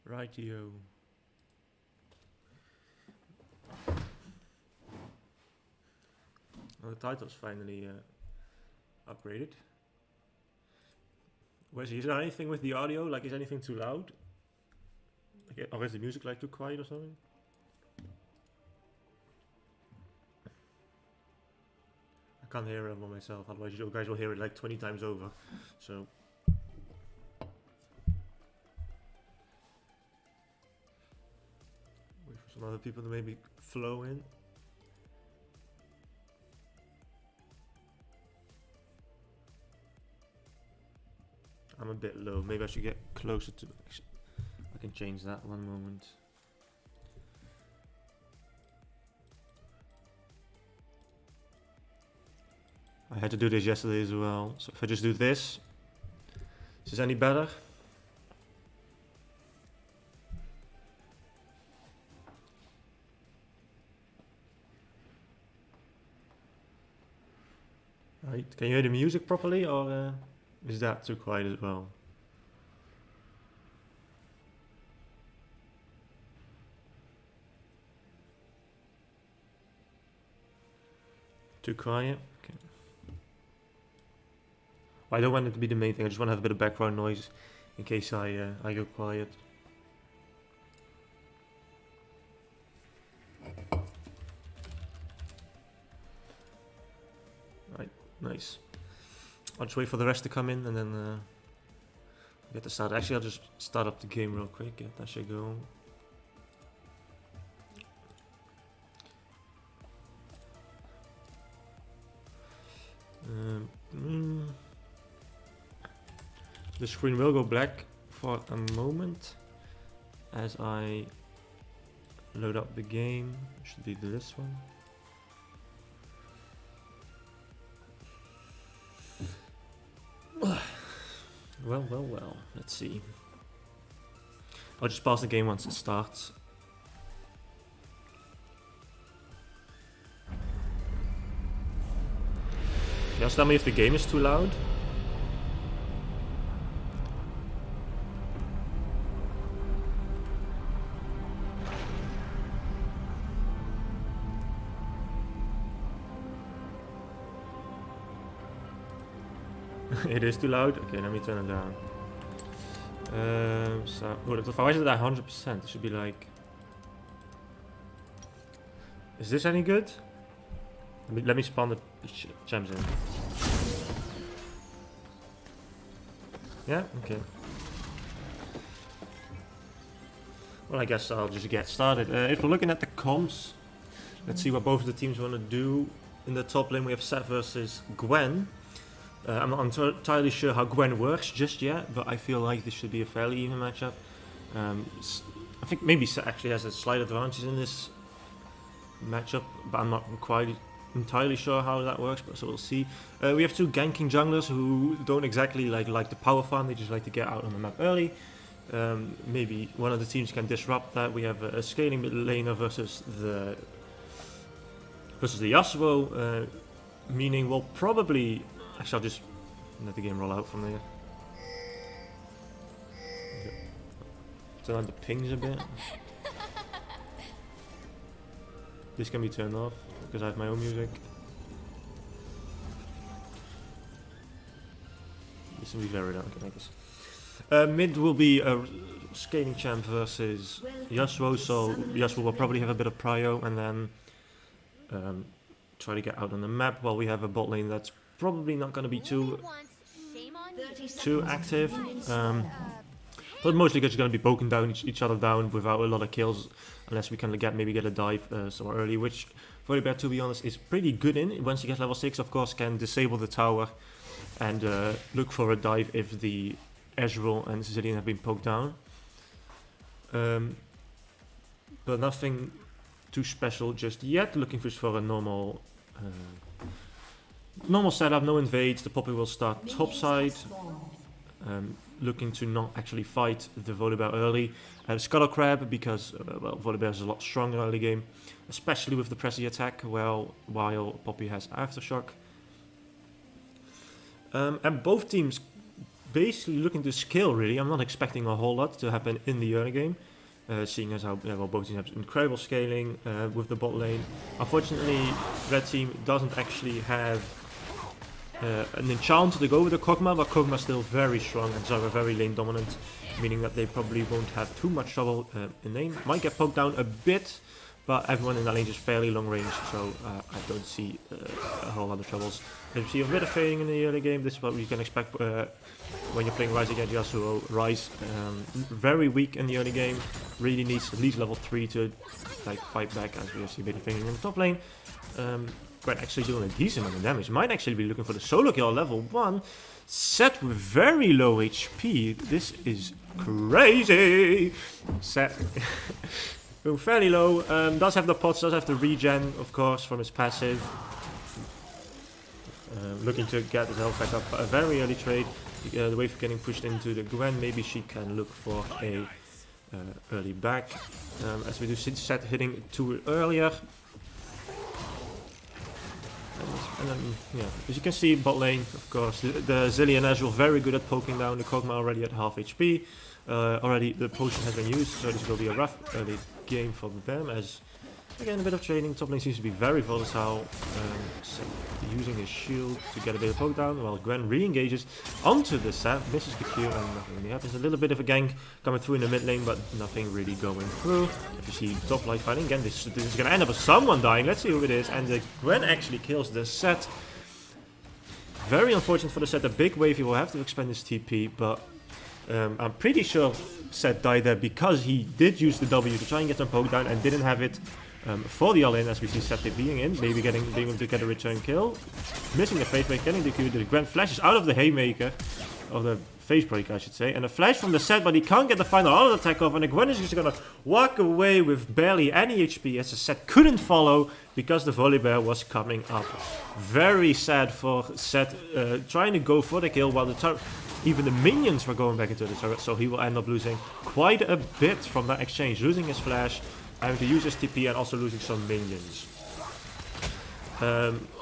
Rightio. Well, the title's finally upgraded. Wesley, is there anything with the audio? Like, is anything too loud? Like, or is the music like too quiet or something? I can't hear it by myself, otherwise you guys will hear it like 20 times over. So. Wait for some other people to maybe flow in. I'm a bit low. Maybe I should get closer to. I can change that one moment. I had to do this yesterday as well. So if I just do this, is this any better? Right. Can you hear the music properly, or is that too quiet as well? Too quiet? Okay. Well, I don't want it to be the main thing. I just want to have a bit of background noise in case I go quiet. Right, nice. I'll just wait for the rest to come in and then get to start. Actually, I'll just start up the game real quick, get that shit going. The screen will go black for a moment as I load up the game. Should be this one. Well, let's see. I'll just pause the game once it starts. Just tell me if the game is too loud. It is too loud? Okay, let me turn it down. So, why is it at 100%? It should be like... Is this any good? Let me spawn the gems in. Yeah? Okay. Well, I guess I'll just get started. If we're looking at the comps, let's see what both of the teams want to do. In the top lane we have Seth versus Gwen. I'm not entirely sure how Gwen works just yet, but I feel like this should be a fairly even matchup. I think maybe Seth actually has a slight advantage in this matchup, but I'm not quite entirely sure how that works, but so we'll see. We have two ganking junglers who don't exactly like the power farm, they just like to get out on the map early. Maybe one of the teams can disrupt that. We have a scaling mid laner versus the Yasuo, meaning we'll probably... Actually, I'll just let the game roll out from there. Turn on the pings a bit. This can be turned off because I have my own music. This will be very loud, I guess. Mid will be a scaling champ versus Yasuo, so Yasuo will probably have a bit of prio and then try to get out on the map, while we have a bot lane that's probably not going to be too active, but mostly just going to be poking down each other down without a lot of kills, unless we can maybe get a dive somewhere early, which Volibear, to be honest, is pretty good in. Once he gets level 6, of course, can disable the tower and look for a dive if the Ezreal and Zilean have been poked down. But nothing too special just yet. Looking for a normal normal setup, no invades. The Poppy will start topside. Looking to not actually fight the Volibear early. Scuttle Crab because, well, Volibear is a lot stronger early game. Especially with the Pressy attack, while Poppy has Aftershock. And both teams basically looking to scale really. I'm not expecting a whole lot to happen in the early game. Seeing as how well, both teams have incredible scaling with the bot lane. Unfortunately, Red team doesn't actually have an enchant to go with the Kog'Maw, but Kog'Maw is still very strong and Zyra very lane dominant, meaning that they probably won't have too much trouble in lane. Might get poked down a bit, but everyone in that lane is fairly long range, so I don't see a whole lot of troubles. As you see a bit of trading in the early game, this is what you can expect when you're playing Ryze against Yasuo. Ryze, very weak in the early game, really needs at least level 3 to like fight back, as we see Biddy Finger in the top lane. Gwen actually doing a decent amount of damage. Might actually be looking for the solo kill level 1. Set with very low HP. This is crazy. Set fairly low. Does have the pots, does have the regen, of course, from his passive. Looking to get his health back up. A very early trade. The wave getting pushed into the Gwen. Maybe she can look for a early back. As we do see Set hitting too earlier. And then, yeah, as you can see, bot lane, of course, the Zillion Azul very good at poking down the Kog'Maw already at half HP. Already the potion has been used, so this will be a rough early game for them. As again, a bit of trading. Top lane seems to be very volatile, using his shield to get a bit of poke down, while Gwen re-engages onto the Set, misses the Q, and nothing really happens. A little bit of a gank coming through in the mid lane, but nothing really going through. If you see top lane fighting again, this is going to end up with someone dying. Let's see who it is, and the Gwen actually kills the Set. Very unfortunate for the Set. A big wave, he will have to expend his TP, but I'm pretty sure Set died there because he did use the W to try and get some poke down and didn't have it for the all-in, as we see Set being in, maybe being able to get a return kill. Missing the Phase Break, getting the Q, the Gwen flashes out of the Haymaker, or the Phase Break I should say, and a flash from the Set, but he can't get the final auto attack off, and the Gwen is just gonna walk away with barely any HP, as the Set couldn't follow because the Volibear was coming up. Very sad for Set, trying to go for the kill while even the minions were going back into the turret, so he will end up losing quite a bit from that exchange, losing his flash, having to use his TP, and also losing some minions.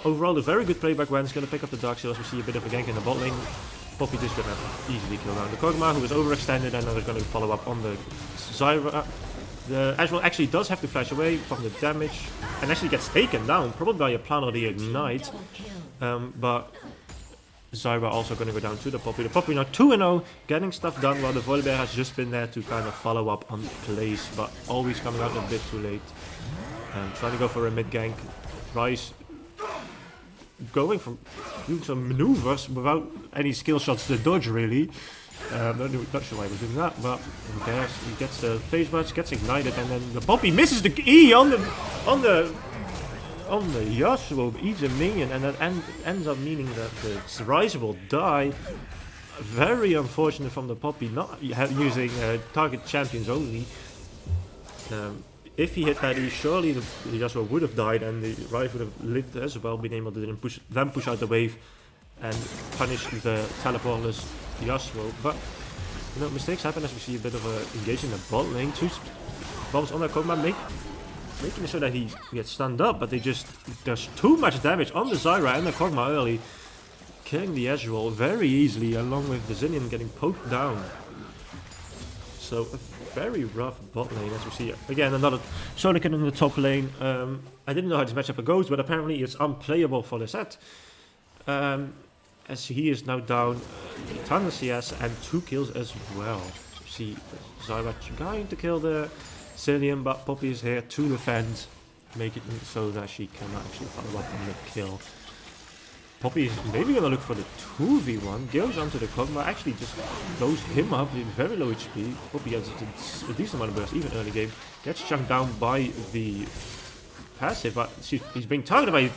Overall, a very good play by Gwen. Is going to pick up the Dark Seals. We see a bit of a gank in the bot lane. Poppy just going to easily kill down the Kog'Maw, who is overextended, and now they're going to follow up on the Zyra. The Azrael actually does have to flash away from the damage, and actually gets taken down, probably by a plan or the Ignite. But Zyra also going to go down to the Poppy. The Poppy now 2-0, getting stuff done, while the Volibear has just been there to kind of follow up on plays, but always coming out a bit too late. Trying to go for a mid gank. Ryze going from doing some maneuvers without any skill shots to dodge really. Not sure why he was doing that, but who cares? He gets the phase buds, gets ignited, and then the Poppy misses the E on the Yasuo, eats a minion, and that ends up meaning that the Ryze will die. Very unfortunate from the Poppy, not using target champions only. If he hit that E, surely the Yasuo would have died, and the Ryze would have lived as well, being able to then push out the wave and punish the teleportless Yasuo. But you know, mistakes happen, as we see a bit of a engage in the bot lane. 2 bombs on the Kog'Maw, making it so that he gets stunned up, but there's too much damage on the Zyra and the Kog'Maw early, killing the Ezreal very easily, along with the Zillion getting poked down. So a very rough bot lane, as we see again another solo kill in the top lane. I didn't know how this matchup goes, but apparently it's unplayable for the Set. As he is now down a ton of CS and 2 kills as well. So see Zyra trying to kill the Zillion, but Poppy is here to defend, make it so that she cannot actually follow up on the kill. Poppy is maybe going to look for the 2v1, goes onto the Kog'Maw, actually just blows him up with very low HP. Poppy has a decent amount of burst, even early game, gets chunked down by the passive, but he's being targeted by,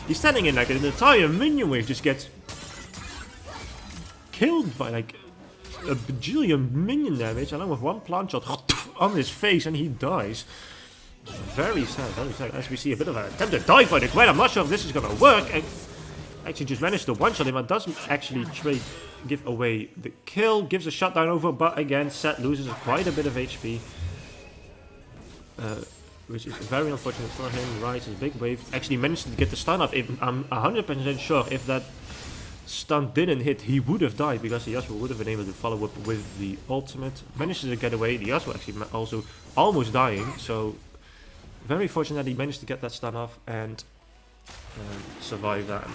he's standing in like an entire minion wave, just gets killed by like a bajillion minion damage, along with one plant shot on his face, and he dies. Very sad, very sad. As we see a bit of an attempted dive by the Gwen. I'm not sure if this is going to work. And actually just managed to one-shot him, but doesn't actually give away the kill. Gives a shutdown over, but again, Set loses quite a bit of HP. Which is very unfortunate for him. Rise his big wave. Actually managed to get the stun off. I'm 100% sure if that stun didn't hit, he would have died, because the Yasuo would have been able to follow up with the ultimate. Manages to get away. The Yasuo actually also almost dying. So very fortunate that he managed to get that stun off and survive that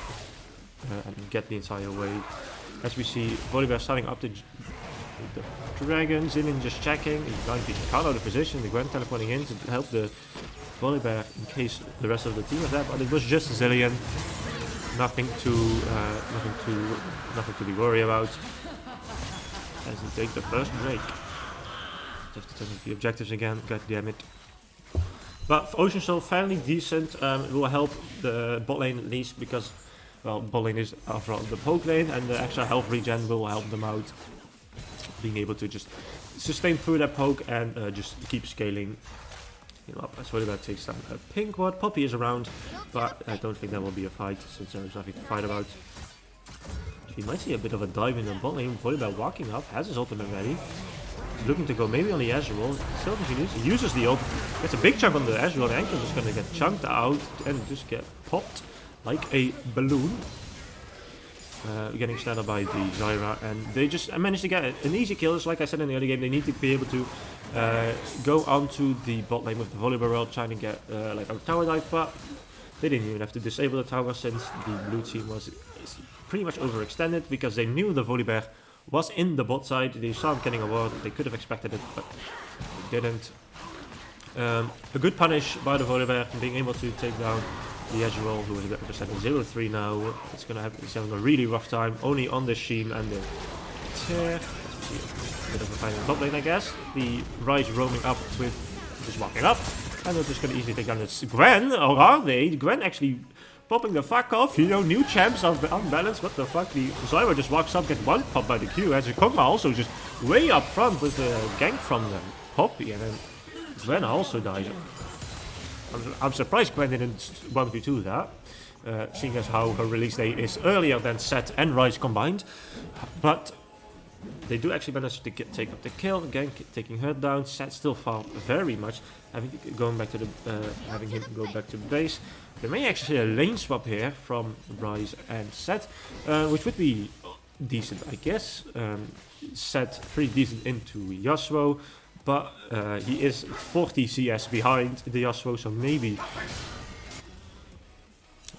and get the entire wave. As we see, Volibear starting up the dragon, Zillion just checking, he's going to count out the position, the Gwen teleporting in to help the Volibear in case the rest of the team is there, but it was just Zillion. Nothing to be worried about. As they take the first break. Just to turn the objectives again, god damn it. But for Ocean Soul, fairly decent. It will help the bot lane at least, because, well, bot lane is after all the poke lane, and the extra health regen will help them out. Being able to just sustain through that poke and just keep scaling him up. As Volibear takes down a pink ward. Poppy is around, but I don't think there will be a fight since there is nothing to fight about. We might see a bit of a dive in the bot lane. Volibear walking up, has his ultimate ready. He's looking to go maybe on the Ezreal. Still continues. He uses the ult. Gets a big chunk on the Ezreal. The Ankle is just going to get chunked out and just get popped like a balloon. Getting started by the Zyra, and they just managed to get an easy kill. Just like I said in the early game, they need to be able to go onto the bot lane with the Volibear ult, trying to get like a tower dive, but they didn't even have to disable the tower since the blue team was pretty much overextended, because they knew the Volibear was in the bot side. They saw him getting a ward, they could have expected it, but they didn't. A good punish by the Volibear, being able to take down the Ezreal, who is a bit representing 0-3 now. He's having a really rough time, only on the Sheen and the Tear. A bit of a fight in the top lane, I guess. The Rise roaming up with just walking up, and they're just going to easily take down this Gwen, or are they? Gwen actually popping the fuck off, you know, new champs of the unbalanced, what the fuck. The Zyra just walks up, gets one pop by the Q, as the Kog'Maw also just way up front with the gank from them. Poppy, and then Gwen also dies. I'm surprised Gwen didn't 1v2 that, seeing as how her release day is earlier than Set and Rise combined. But they do actually manage to take up the kill. Again, taking her down. Set still far very much, having him go back to base. There may actually be a lane swap here from Rise and Set, which would be decent, I guess. Set pretty decent into Yasuo. But he is 40 CS behind the Yasuo, so maybe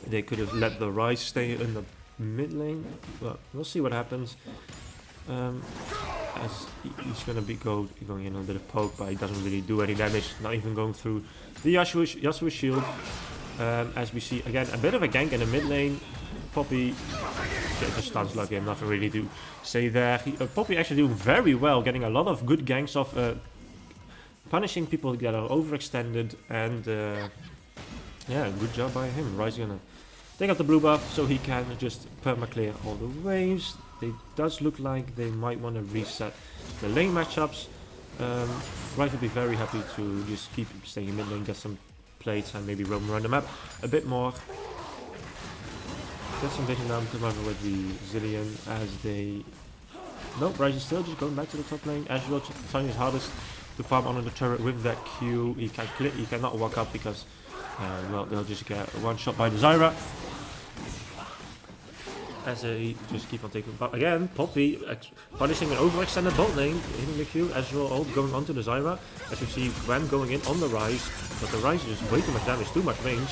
they could have let the Rise stay in the mid lane. But we'll see what happens. As he's going to be going in on a bit of poke, but he doesn't really do any damage, not even going through the Yasuo shield. As we see, again, a bit of a gank in the mid lane. Poppy just stuns like him, nothing really to say there. Poppy actually doing very well, getting a lot of good ganks off, punishing people that are overextended, and yeah, good job by him. Rise gonna take out the blue buff so he can just perma-clear all the waves. It does look like they might want to reset the lane matchups. Rise would be very happy to just keep staying in mid lane, get some plates, and maybe roam around the map a bit more. Get some vision down to over with the Zillion as they... Nope, Rise is still just going back to the top lane. Ezreal trying his hardest to farm under the turret with that Q. He cannot walk up because, well, they'll just get one shot by the Zyra. As they just keep on taking... But again, Poppy punishing an overextended bot lane, hitting the Q. Ezreal ult going onto the Zyra. As you see Gwen going in on the Rise, but the Rise is just way too much damage, too much range.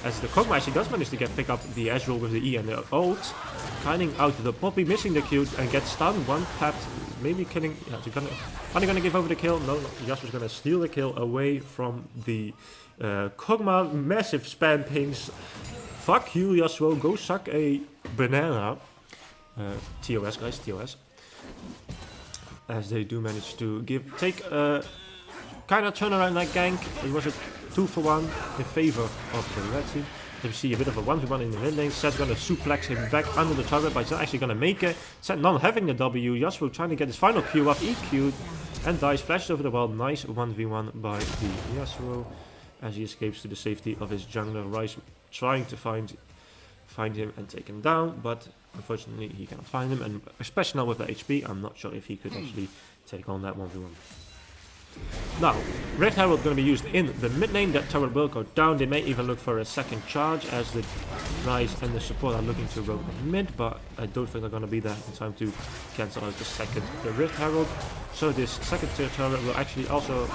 As the Kog'Maw actually does manage to pick up the Ezreal with the E and the ult, kiting out the Poppy, missing the Q, and gets stunned, one tapped, maybe killing... Yeah, are they going to give over the kill? No, Yasuo's going to steal the kill away from the Kog'Maw. Massive spam pings. Fuck you, Yasuo, go suck a banana. TOS, guys, TOS. As they do manage to take a kind of turn around that gank. It was a 2-for-1 in favor of the red team. You see a bit of a 1v1 in the mid lane. Set's gonna suplex him back under the turret, but he's not actually gonna make it. Set not having the W. Yasuo trying to get his final Q off, EQ'd, and dies. Flashed over the wall. Nice 1v1 by the Yasuo. as he escapes to the safety of his jungler. Rice trying to find him and take him down, but unfortunately he cannot find him, and especially now with the HP, I'm not sure if he could actually take on that 1v1. Now, Rift Herald going to be used in the mid lane. That turret will go down. They may even look for a second charge as the Ryze and the support are looking to roam mid, but I don't think they're going to be there in time to cancel out the Rift Herald. So this second tier turret will actually also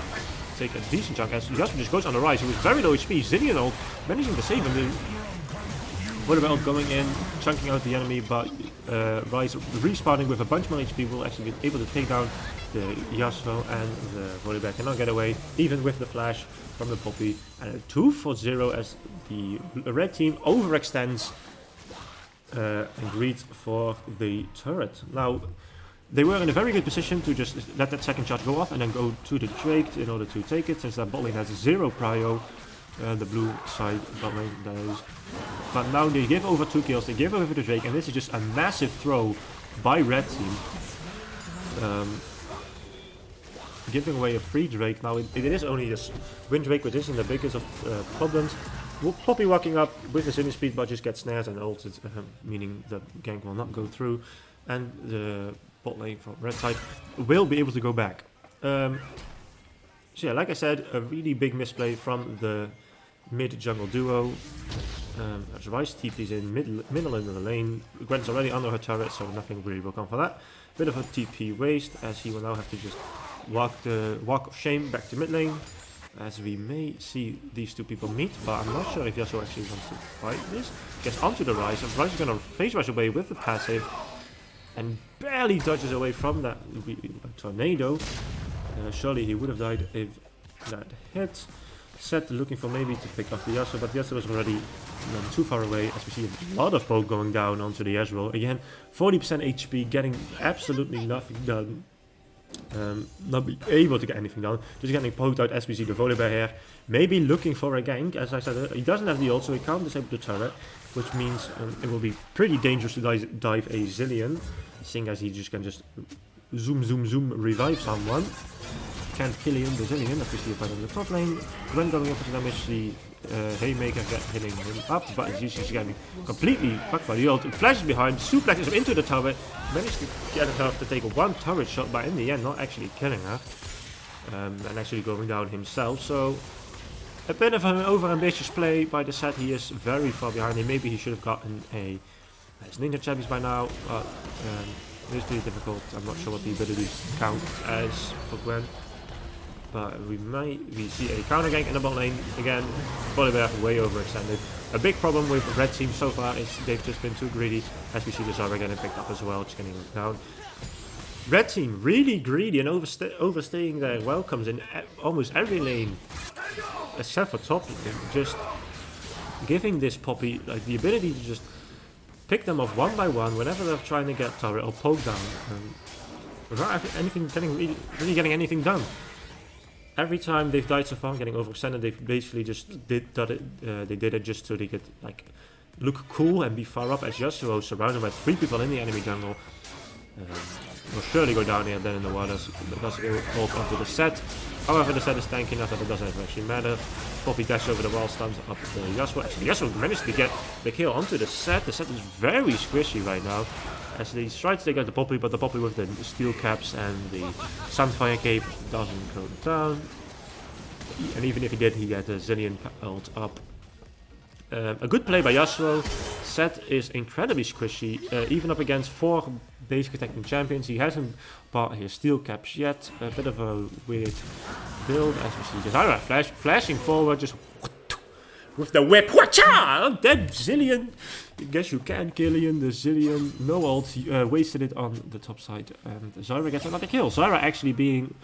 take a decent chunk as Yasuo just goes on the Ryze, who is very low HP. Zillion ult managing to save him. Volleyball going in, chunking out the enemy, but Ryze respawning with a bunch more HP will actually be able to take down the Yasuo, and the Volleyball cannot get away, even with the flash from the Poppy. And a 2-for-0 as the red team overextends and greets for the turret. Now, they were in a very good position to just let that second charge go off and then go to the Drake in order to take it, since that bot lane has 0 prio. The blue side bot lane, that is. But now they give over 2 kills, they give over the Drake, and this is just a massive throw by red team. Giving away a free Drake. Now it is only this Wind Drake, which isn't the biggest of problems. We'll Poppy walking up with the Cine speed, but just get snares and ulted, meaning the gank will not go through. And the bot lane from red side will be able to go back. So yeah, like I said, a really big misplay from the mid jungle duo. As Rice TP's in middle of the lane. Gwen's already under her turret, so nothing really will come for that. Bit of a TP waste, as he will now have to just walk the walk of shame back to mid lane. As we may see these two people meet, but I'm not sure if Yasuo actually wants to fight this. Gets onto the Rice, and Rice is going to phase rush away with the passive, and barely dodges away from that tornado. Surely he would have died if that hit. Set looking for maybe to pick off the Yasuo, but Yasuo was already too far away, as we see a lot of poke going down onto the Ezreal. Again, 40% HP, getting absolutely nothing done. Not be able to get anything done, just getting poked out as we see the Volibear here. Maybe looking for a gank, as I said, he doesn't have the ult, so he can't disable the turret, which means it will be pretty dangerous to dive a Zillion, seeing as he just can just zoom revive someone. Can't kill him, the Zillion, as we see it on the top lane. When going up for damage, the Haymaker hitting him up, but he's just getting completely fucked by the ult. Flashes behind, suplexes him into the tower, managed to get her to take one turret shot, but in the end not actually killing her. And actually going down himself, so a bit of an over-ambitious play by the set. He is very far behind him. Maybe he should have gotten his Ninja Champions by now, but it is pretty difficult. I'm not sure what the abilities count as for Gwen. But we see a counter gank in the bot lane. Again, Volibear way overextended. A big problem with red team so far is they've just been too greedy, as we see the Zarya getting picked up as well, just getting down. Red team really greedy and overstaying their welcomes in almost every lane, except for top lane. Just giving this Poppy like the ability to just pick them off one by one whenever they're trying to get turret or poke down, without anything really getting anything done. Every time they've died so far, getting overextended, they've basically just did it just so they could like look cool and be far up, as Yasuo surrounded by 3 people in the enemy jungle. Will surely go down here then in the waters. It doesn't go all onto the set. However, the set is tanky enough that it doesn't actually matter. Poppy dash over the wall, stuns up the Yasuo. Actually, Yasuo managed to get the kill onto the set. The set is very squishy right now, as they try to take out the Poppy, but the Poppy with the steel caps and the Sunfire cape doesn't go down. And even if he did, he had a Zillion ult up. A good play by Yasuo. Set is incredibly squishy, even up against 4 basic attacking champions. He hasn't bought his steel caps yet. A bit of a weird build, as we see the Zarya flashing forward, just with the whip. Whatcha! Dead Zillion. I guess you can kill him. The Zillion, no ult, he wasted it on the top side, and Zarya gets another kill. Zarya actually being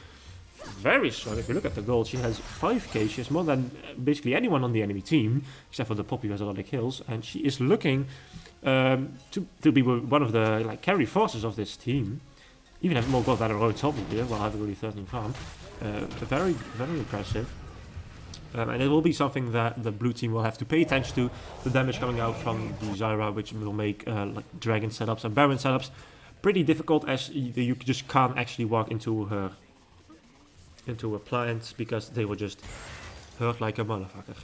very strong. If you look at the gold, she has 5k. She has more than basically anyone on the enemy team, except for the Poppy who has a lot of kills, and she is looking to be one of the like carry forces of this team. Even have more gold than her own top here, while having only 13 farm. Very, very impressive. And it will be something that the blue team will have to pay attention to. The damage coming out from the Zarya, which will make like dragon setups and baron setups pretty difficult, as you just can't actually walk into her plant, because they will just hurt like a motherfucker.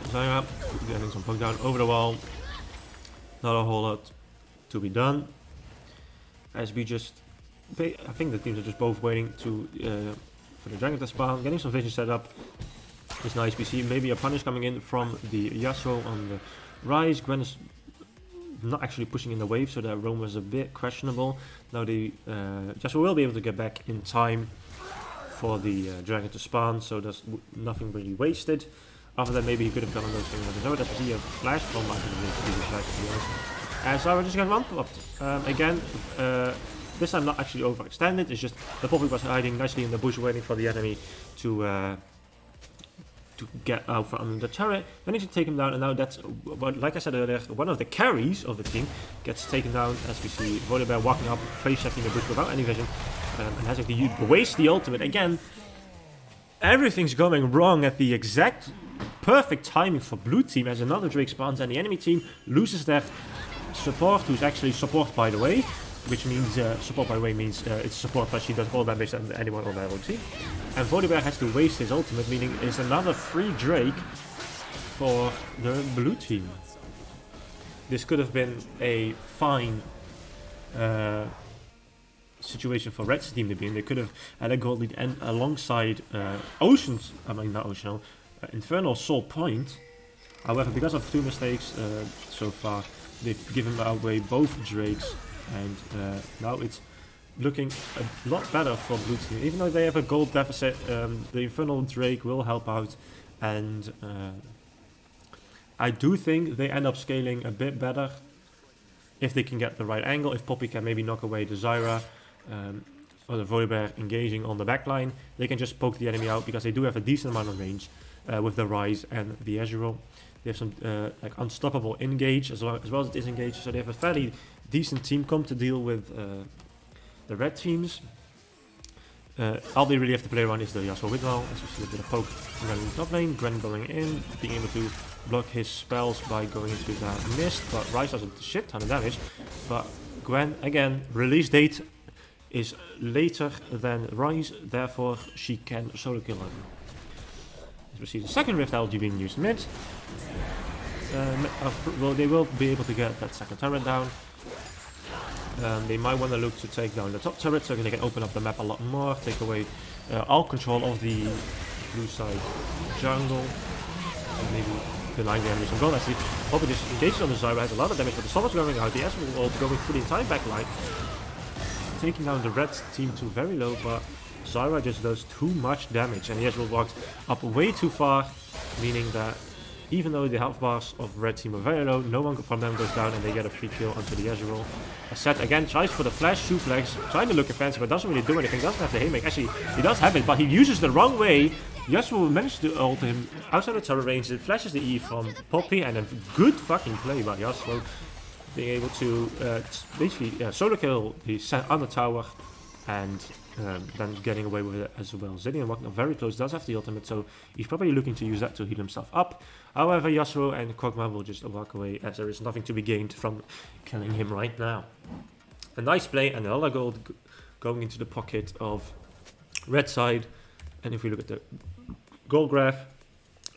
Zyra getting some poke down over the wall. Not a whole lot to be done. As we just, I think the teams are just both waiting to for the dragon to spawn. Getting some vision set up is nice. We see maybe a punish coming in from the Yasuo on the rise. Gwen is not actually pushing in the wave, so that roam was a bit questionable. Now the Yasuo will be able to get back in time for the dragon to spawn, so there's nothing really wasted. After that, maybe he could have done those things. I know that we see a flash from my flash, to be honest. And Zyra just got one popped. Again, this time not actually overextended. It's just the Poppy was hiding nicely in the bush, waiting for the enemy to get out from the turret. Then he should take him down, and now that's, like I said earlier, one of the carries of the team gets taken down as we see Volibear walking up, face checking the bush without any vision, and has to waste the ultimate again. Everything's going wrong at the exact perfect timing for blue team as another Drake spawns and the enemy team loses their support, who's actually support by the way, which means support by the way means it's support but she does all damage than anyone on their own team. And Volibear has to waste his ultimate, meaning it's another free Drake for the blue team. This could have been a fine situation for Red's team to be in. They could have had a gold lead and alongside Infernal Soul Point. However, because of two mistakes so far, they've given away both Drakes, and now it's looking a lot better for blue team. Even though they have a gold deficit, the Infernal Drake will help out, and I do think they end up scaling a bit better if they can get the right angle. If Poppy can maybe knock away the Zyra, or the Volibear engaging on the backline, they can just poke the enemy out because they do have a decent amount of range with the Rise and the Ezreal. They have some like unstoppable engage as well as disengage, so they have a fairly decent team comp to deal with the red teams. All they really have to play around is the Yasuo withdrawal, as we see a bit of poke running in the top lane, Gwen going in, being able to block his spells by going into that mist, but Rise does a shit ton of damage. But Gwen, again, release date is later than Rise, therefore she can solo kill him. As we see the second Rift LG being used mid. Well, they will be able to get that second turret down. They might want to look to take down the top turret so they can open up the map a lot more, take away all control of the blue side jungle, and maybe denying the enemy some gold. Actually, Poppy just engaged on the Zyra, has a lot of damage, but the Summon's going out, the Ezreal will going through the entire backline, taking down the red team to very low, but Zyra just does too much damage, and the Ezreal walked up way too far, meaning that even though the health bars of red team are very low, no one from them goes down and they get a free kill onto the Ezreal. Set again, tries for the flash, suplex, trying to look offensive, but doesn't really do anything, doesn't have the haymaker. Actually, he does have it, but he uses the wrong way. Yasuo managed to ult him outside the turret range, it flashes the E from Poppy, and a good fucking play by Yasuo, being able to basically solo kill the set on the tower, and then getting away with it as well. Zilean walking very close, does have the ultimate, so he's probably looking to use that to heal himself up. However, Yasuo and Kog'Maw will just walk away as there is nothing to be gained from killing him right now. A nice play and another gold going into the pocket of red side. And if we look at the gold graph,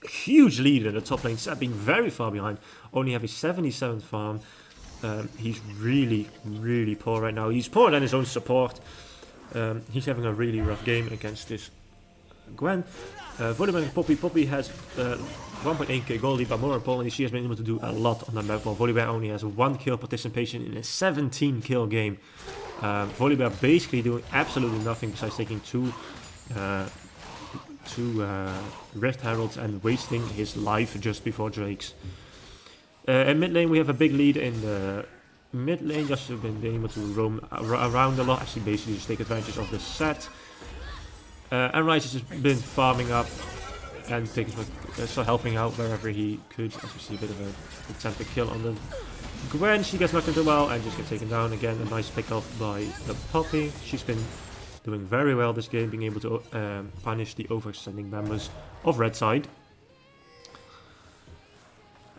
huge lead in the top lane, Seb being very far behind, only having 77 farm. He's really, really poor right now. He's poorer than his own support. He's having a really rough game against this Gwen. Volibear and Poppy. Poppy has 1.8k gold lead, but more importantly, she has been able to do a lot on the map, while Volibear only has 1 kill participation in a 17 kill game. Volibear basically doing absolutely nothing besides taking two Rift Heralds and wasting his life just before Drake's. In mid lane we have a big lead in the mid lane, just been able to roam around a lot, actually basically just take advantage of the set. And Ryze has just been farming up and so helping out wherever he could, as we see a bit of a attempted kill on the Gwen. She gets knocked into the well and just gets taken down again. A nice pick off by the Poppy. She's been doing very well this game, being able to punish the overextending members of red side.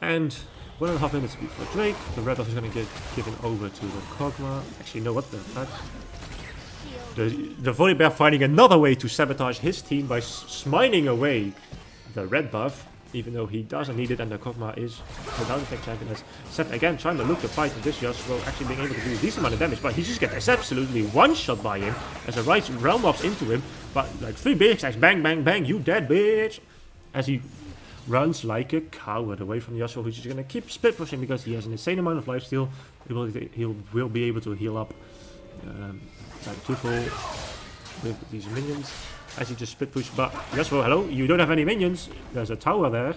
And 1.5 minutes before Drake, the red buff is going to get given over to the Kog'Maw. Actually, no, what the fuck? The Volibear finding another way to sabotage his team by smiting away the red buff, even though he doesn't need it, and the Kog'Maw is the down attack champion. As Seth again trying to look to fight this Yasuo, actually being able to do a decent amount of damage, but he just gets absolutely one-shot by him as a right realm mobs into him, but like 3 big attacks, bang, bang, bang, you dead, bitch! As he runs like a coward away from Yasuo, who's just gonna keep split pushing because he has an insane amount of lifesteal. He will be able to heal up like twofold with these minions. As he just split push, but Yasuo, hello, you don't have any minions. There's a tower there.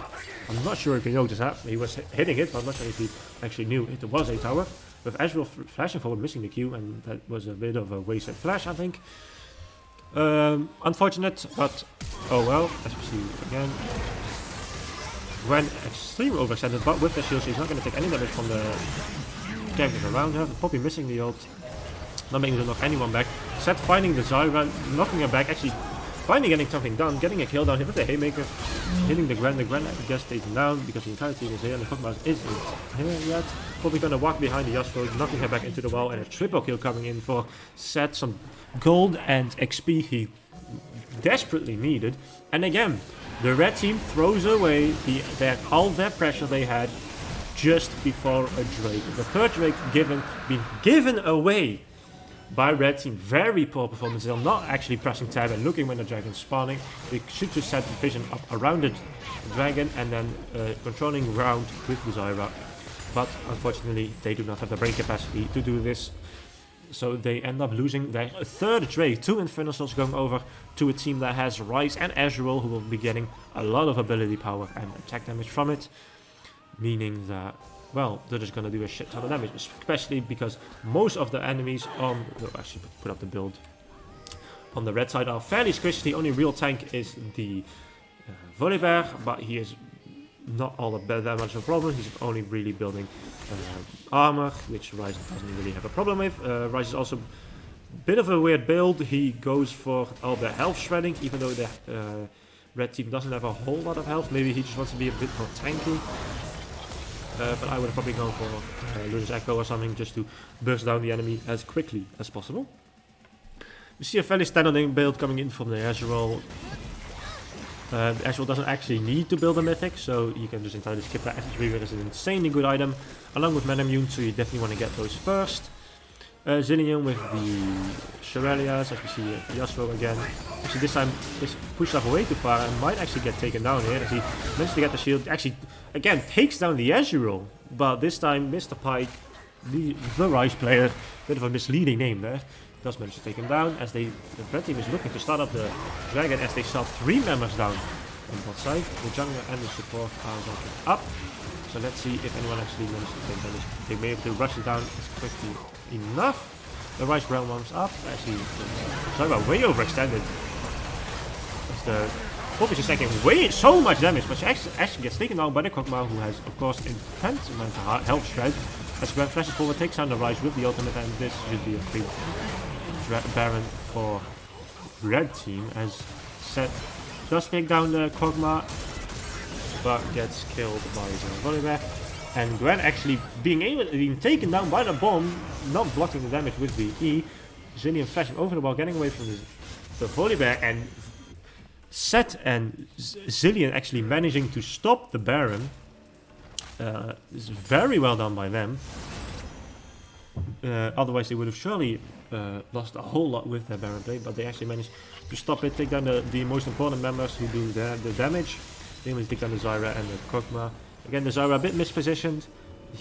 I'm not sure if he noticed that. He was hitting it, but I'm not sure if he actually knew it was a tower. With Ezreal flashing forward, missing the Q, and that was a bit of a wasted flash, I think. Unfortunate, but oh well. As we see again, Gwen extremely overextended, but with the shield, she's not going to take any damage from the characters around her. Poppy missing the ult, not being able to knock anyone back. Seth finding the Zyra, knocking her back, actually finally getting something done, getting a kill down here with the Haymaker, hitting the Gwen. The Gwen gets taken down because the entire team is here and the Kog'Maw isn't here yet. Probably gonna walk behind the Yasuo, knocking her back into the wall, and a triple kill coming in for Seth. Some gold and XP he desperately needed. And again, the red team throws away all their pressure they had just before a Drake. The third Drake being given away by red team. Very poor performance. They're not actually pressing tab and looking when the dragon's spawning. They should just set the vision up around the dragon and then controlling round with the Zyra. But unfortunately, they do not have the brain capacity to do this. So they end up losing their third Drake. 2 Infernal Souls going over to a team that has Ryze and Ezreal, who will be getting a lot of ability power and attack damage from it. Meaning that, well, they're just going to do a shit ton of damage, especially because most of the enemies on... We'll actually put up the build. On the red side are fairly squishy. The only real tank is the Volibear, but he is not all that much of a problem. He's only really building armor, which Ryze doesn't really have a problem with. Ryze is also a bit of a weird build. He goes for all the health shredding, even though the red team doesn't have a whole lot of health. Maybe he just wants to be a bit more tanky. But I would have probably gone for Luna's Echo or something just to burst down the enemy as quickly as possible. We see a fairly standard build coming in from the Ezreal. Ezreal doesn't actually need to build a mythic, so you can just entirely skip that. SSB is an insanely good item, along with Manamune, so you definitely want to get those first. Zillion with the Shurelias, as we see Yasuo again. Actually this time is pushed up way too far and might actually get taken down here, as he manages to get the shield. Actually, again, takes down the Ezreal, but this time Mr. Pike, the Ryze player, bit of a misleading name there, does manage to take him down, as the red team is looking to start up the dragon, as they saw 3 members down on both sides. The jungler and the support are going up. So let's see if anyone actually manages to take damage. They may be able to rush it down as quickly enough. The Ryze realm warms up. Actually, sorry about way overextended. As the Poppy is taking so much damage, but she actually gets taken down by the Kog'Maw, who has, of course, intense amount of health shred. As Gwen flashes forward, takes down the Ryze with the ultimate, and this should be a free Baron for red team, as Seth does take down the Kog'Maw, but gets killed by the Volibear. And Gwen actually being taken down by the bomb, not blocking the damage with the E. Zillion flashing over the wall, getting away from the Volibear, and Seth and Zillion actually managing to stop the Baron. Is very well done by them. Otherwise they would have surely lost a whole lot with their Baron play, but they actually managed to stop it, take down the most important members who do the damage. They managed to take down the Zyra and the Kog'Maw. Again, the Zyra a bit mispositioned.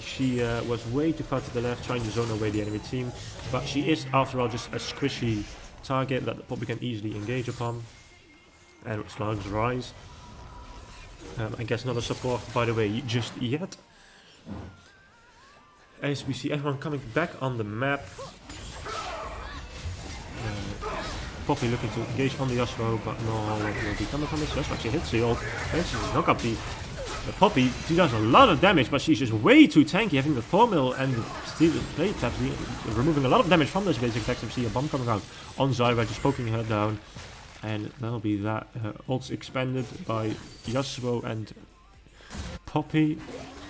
She was way too far to the left, trying to zone away the enemy team, but she is, after all, just a squishy target that the Poppy can easily engage upon. And it slugs Ryze. I guess not a support, by the way, just yet. As we see everyone coming back on the map. Poppy looking to engage on the Yasuo, but no one will be coming from this. Yasuo actually hits the ult. Manages to knock up the Poppy. She does a lot of damage, but she's just way too tanky, having the 4 and the steel plate taps, removing a lot of damage from those basic attacks. We see a bomb coming out on Zyra, just poking her down. And that'll be that. Ults expanded by Yasuo and Poppy.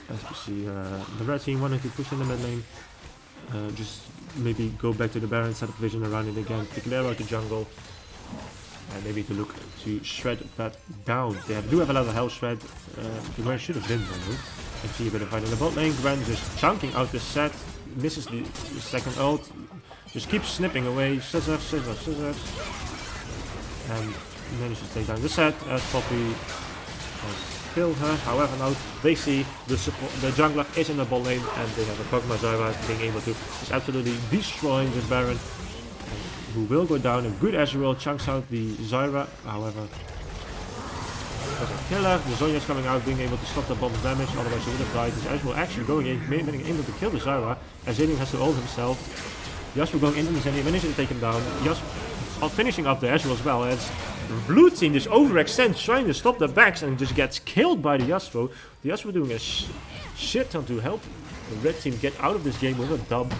As we see the red team wanting to push in the mid lane. just maybe go back to the Baron, set up vision around it again, to clear out the jungle, and maybe to look to shred that down. They do have a lot of health shred, where it should have been though. And see a bit of fight in the bot lane. Gwen just chunking out the set, misses the second ult, just keeps snipping away, scissors, scissors, scissors, and manages to take down the set as Poppy has killed her. However, now they see the jungler is in the bot lane and they have a Pokemon Zyra being able to just absolutely destroy this Baron, who will go down. A good Ezreal chunks out the Zyra, however, as a killer, the Zonya's coming out, being able to stop the bomb's damage, otherwise he would have died. This Ezreal actually going in, being able to kill the Zyra, as Zillion has to ult himself. Yasuo going into the Zillion, managing to take him down. Yasuo finishing up the Ezreal as well, as blue team just overextends, trying to stop the backs, and just gets killed by the Yasuo. The Yasuo doing a shit ton to help the red team get out of this game with a dub.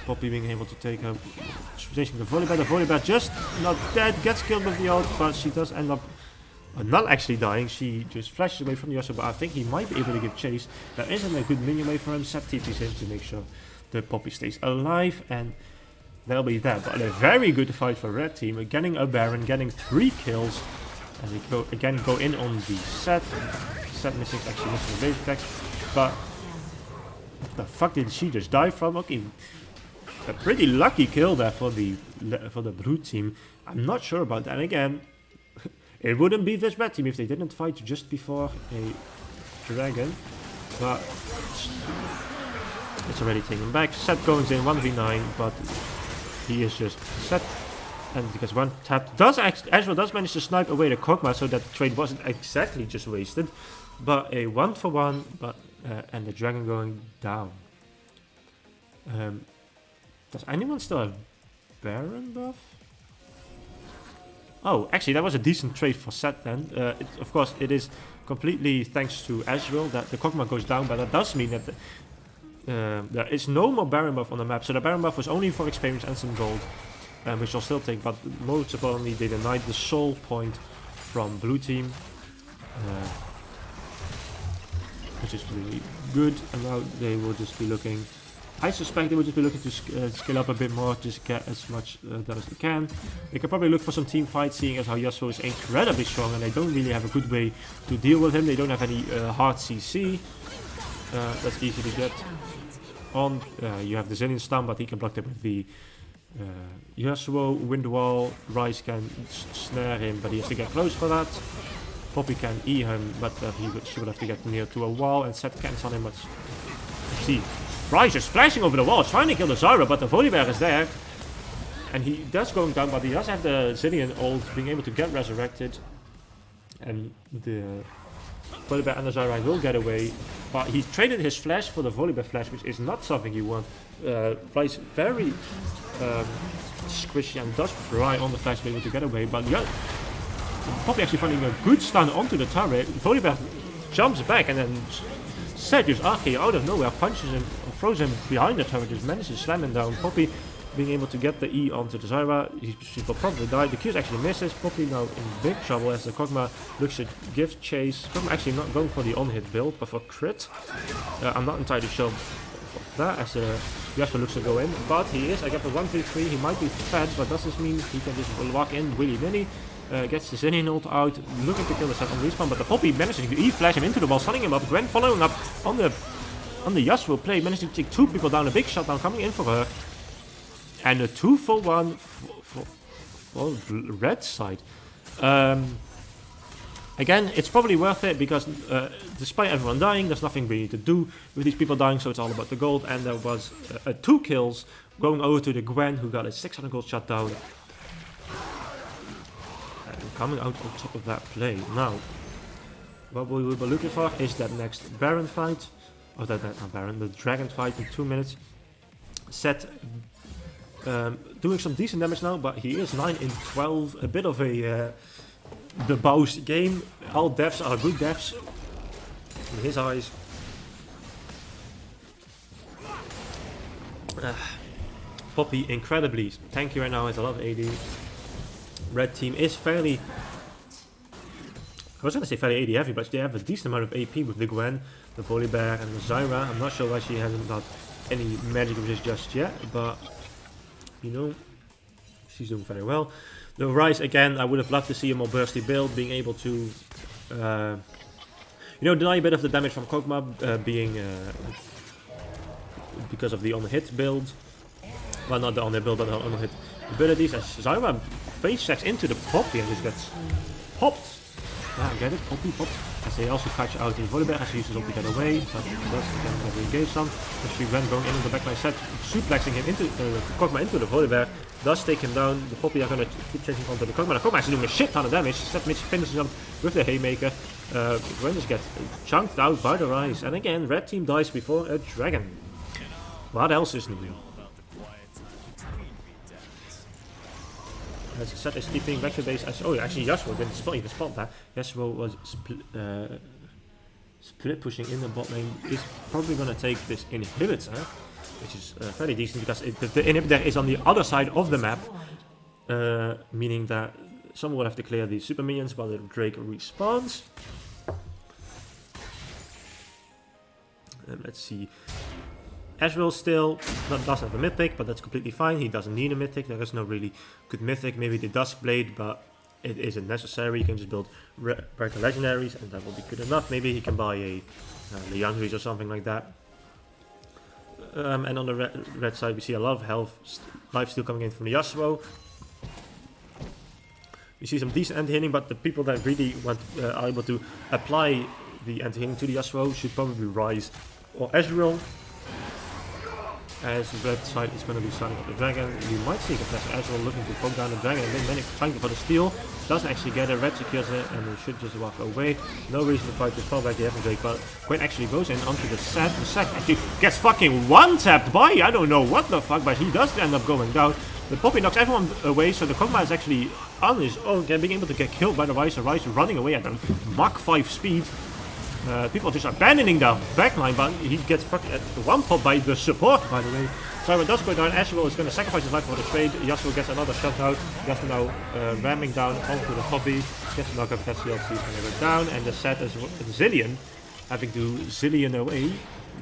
Poppy being able to take her position. The Volibear just not dead, gets killed with the ult, but she does end up not actually dying. She just flashes away from the Yasuo, but I think he might be able to give chase. There isn't a good minion wave for him. Set TPs him to make sure the Poppy stays alive, and that'll be that. But a very good fight for red team, getting a Baron, getting 3 kills, and they go in on the set. Set missing, actually missing the base attack, but what the fuck did she just die from? Okay, a pretty lucky kill there for the blue team. I'm not sure about that. And again, it wouldn't be this red team if they didn't fight just before a dragon, but it's already taken back. Set goes in 1v9, but he is just set, and because one tap Ezreal does manage to snipe away the Kog'Maw, so that trade wasn't exactly just wasted, but a 1-for-1, but and the dragon going down. Does anyone still have Baron buff? Oh, actually, that was a decent trade for Set then. Of course, it is completely thanks to Ezreal that the Kog'Maw goes down, but that does mean that there is no more Baron buff on the map. So the Baron buff was only for experience and some gold, which I'll still take, but most importantly, they denied the soul point from blue team, which is really good, and now they will just be looking. I suspect they will just be looking to scale up a bit more, just get as much that as they can. They could probably look for some team fights, seeing as how Yasuo is incredibly strong and they don't really have a good way to deal with him. They don't have any hard CC. That's easy to get on. You have the Zillion stun, but he can block it with the Yasuo. Wind Wall, Ryze can snare him, but he has to get close for that. Poppy can E him, but she will have to get near to a wall, and Set can't on him, but see. Ryze just flashing over the wall, trying to kill the Zyra, but the Volibear is there. And he does going down, but he does have the Zillion ult, being able to get resurrected. And the Volibear and the Zyra will get away. But he traded his flash for the Volibear flash, which is not something you want. Ryze very squishy and does rely on the flash to be able to get away. But yeah, Poppy actually finding a good stun onto the turret. Volibear jumps back and then Set just RK out of nowhere, punches him, throws him behind the turret, just manages to slam him down. Poppy being able to get the E onto the Zyra, she will probably die. The Q's actually misses. Poppy now in big trouble as the Kog'Maw looks to give chase. Kog'Maw actually not going for the on-hit build, but for crit. I'm not entirely sure for that, as Yasuo looks to go in, but he is, I get the 1v3, he might be fed, but does this mean he can just walk in willy-nilly? Gets the Zillion ult out, looking to kill the Set on respawn, but the Poppy manages to E-flash him into the wall, stunning him up. Gwen following up on the Yasuo play, managed to take 2 people down, a big shutdown coming in for her. And a 2-for-1 for red side. Again, it's probably worth it because despite everyone dying, there's nothing really to do with these people dying, so it's all about the gold. And there was 2 kills going over to the Gwen, who got a 600 gold shutdown. And coming out on top of that play. Now, what we will be looking for is that next Baron fight. Oh, not Baron, the Dragon fight in 2 minutes. Set doing some decent damage now, but he is 9 in 12. A bit of a debauched game. All deaths are good deaths in his eyes. Poppy incredibly tanky right now, has a lot of AD. Red team is fairly, I was going to say fairly AD heavy, but they have a decent amount of AP with the Gwen, the Volibear and the Zyra. I'm not sure why she hasn't got any magic resist just yet, but you know, she's doing very well. The Rise again, I would have loved to see a more bursty build, being able to, you know, deny a bit of the damage from Kog'Maw, being because of the on-hit build. Well, not the on-hit build, but the on-hit abilities. As Zyra face checks into the Poppy and just gets popped. Yeah, get it, Poppy popped. As they also catch out the Volibear as he uses up to get away, but does again never engage some. As she went going into the backline set, suplexing him into Kog'Maw into the Volibear, does take him down. The Poppy are gonna keep chasing onto the Kog'Maw. The Kog'Maw is doing a shit ton of damage. Set finishes him with the Haymaker. Gwen just gets chunked out by the Rise, and again, red team dies before a dragon. What else is new? As Set is keeping back to base. Oh, actually, Yasuo didn't even spot that. Yasuo was split pushing in the bot lane. Is probably going to take this inhibitor, which is fairly decent because the inhibitor is on the other side of the map, meaning that someone will have to clear the super minions while the Drake respawns. Let's see. Ezreal still doesn't have a mythic, but that's completely fine. He doesn't need a mythic. There is no really good mythic. Maybe the Dusk Blade, but it isn't necessary. You can just build regular legendaries, and that will be good enough. Maybe he can buy a Leandries or something like that. And on the red side, we see a lot of health, life steal coming in from the Yasuo. We see some decent anti-hitting, but the people that really are able to apply the anti-hitting to the Yasuo should probably Rise or Ezreal. As the red side is going to be starting up the dragon, you might see Professor Ezreal looking to poke down the dragon and then trying for the steal. Doesn't actually get it, red secures it, and he should just walk away. No reason to fight this fall back the heaven Drake, but Gwen actually goes in onto the set. The set actually gets fucking one-tapped by, I don't know what the fuck, but he does end up going down. The Poppy knocks everyone away, so the Kog'Maw is actually on his own, being able to get killed by the Rise. The Rise running away at a Mach 5 speed. People just abandoning the backline, but he gets fucking one pop by the support, by the way. Zyra does go down. Ezreal is going to sacrifice his life for the trade. Yasuo gets another shutout. Yasuo now ramming down onto the Poppy. Gets the knockup. CLC is going to go down, and the set is Zilean having to Zilean away.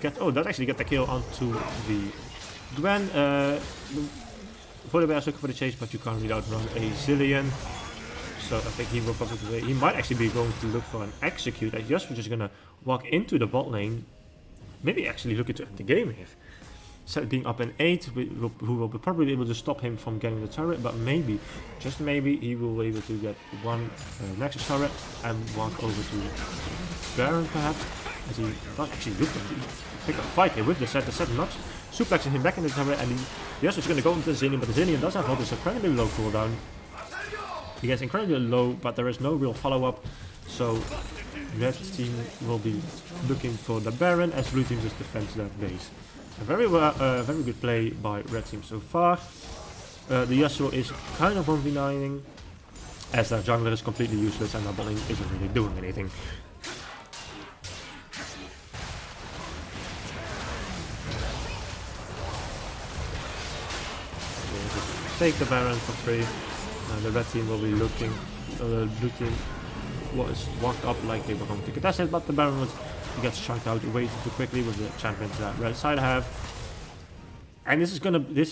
Does actually get the kill onto the Gwen. Volibear is looking for the chase, but you can't really outrun a Zilean. So I think he will probably, he might actually be going to look for an execute. I just was just gonna walk into the bot lane, maybe actually looking to end the game here. Set being up in 8, who will probably be able to stop him from getting the turret, but maybe, just maybe, he will be able to get one Nexus turret and walk over to Baron perhaps, as he not actually look to pick a fight here with the set. The set knocks, suplexing him back in the turret, and he is going to go into the Zillion, but the Zillion does have all this incredibly low cooldown. He gets incredibly low, but there is no real follow-up, so red team will be looking for the Baron as blue team just defends that base. A very good play by red team so far. The Yasuo is kind of 1v9ing, as their jungler is completely useless and their bot lane isn't really doing anything. Take the Baron for free. The red team will be looking, the blue team was walked up like they were going to contest it, but the Baron gets chunked out way too quickly with the champions that red side have. And this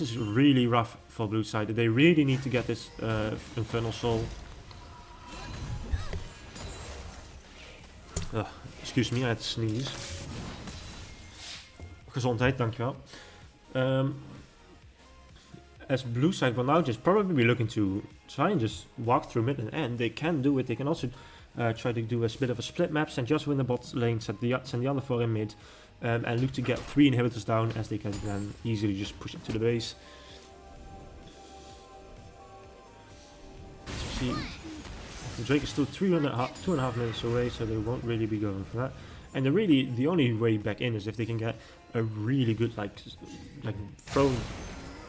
is really rough for blue side. They really need to get this Infernal Soul. Excuse me, I had to sneeze. Gezondheid, dankjewel. As blue side will now just probably be looking to try and just walk through mid and end. They can do it. They can also try to do a bit of a split map, send just win the bot lane, send the other 4 in mid, and look to get 3 inhibitors down, as they can then easily just push it to the base. So see, the Drake is still 2.5 minutes away, so they won't really be going for that. And the only way back in is if they can get a really good like thrown.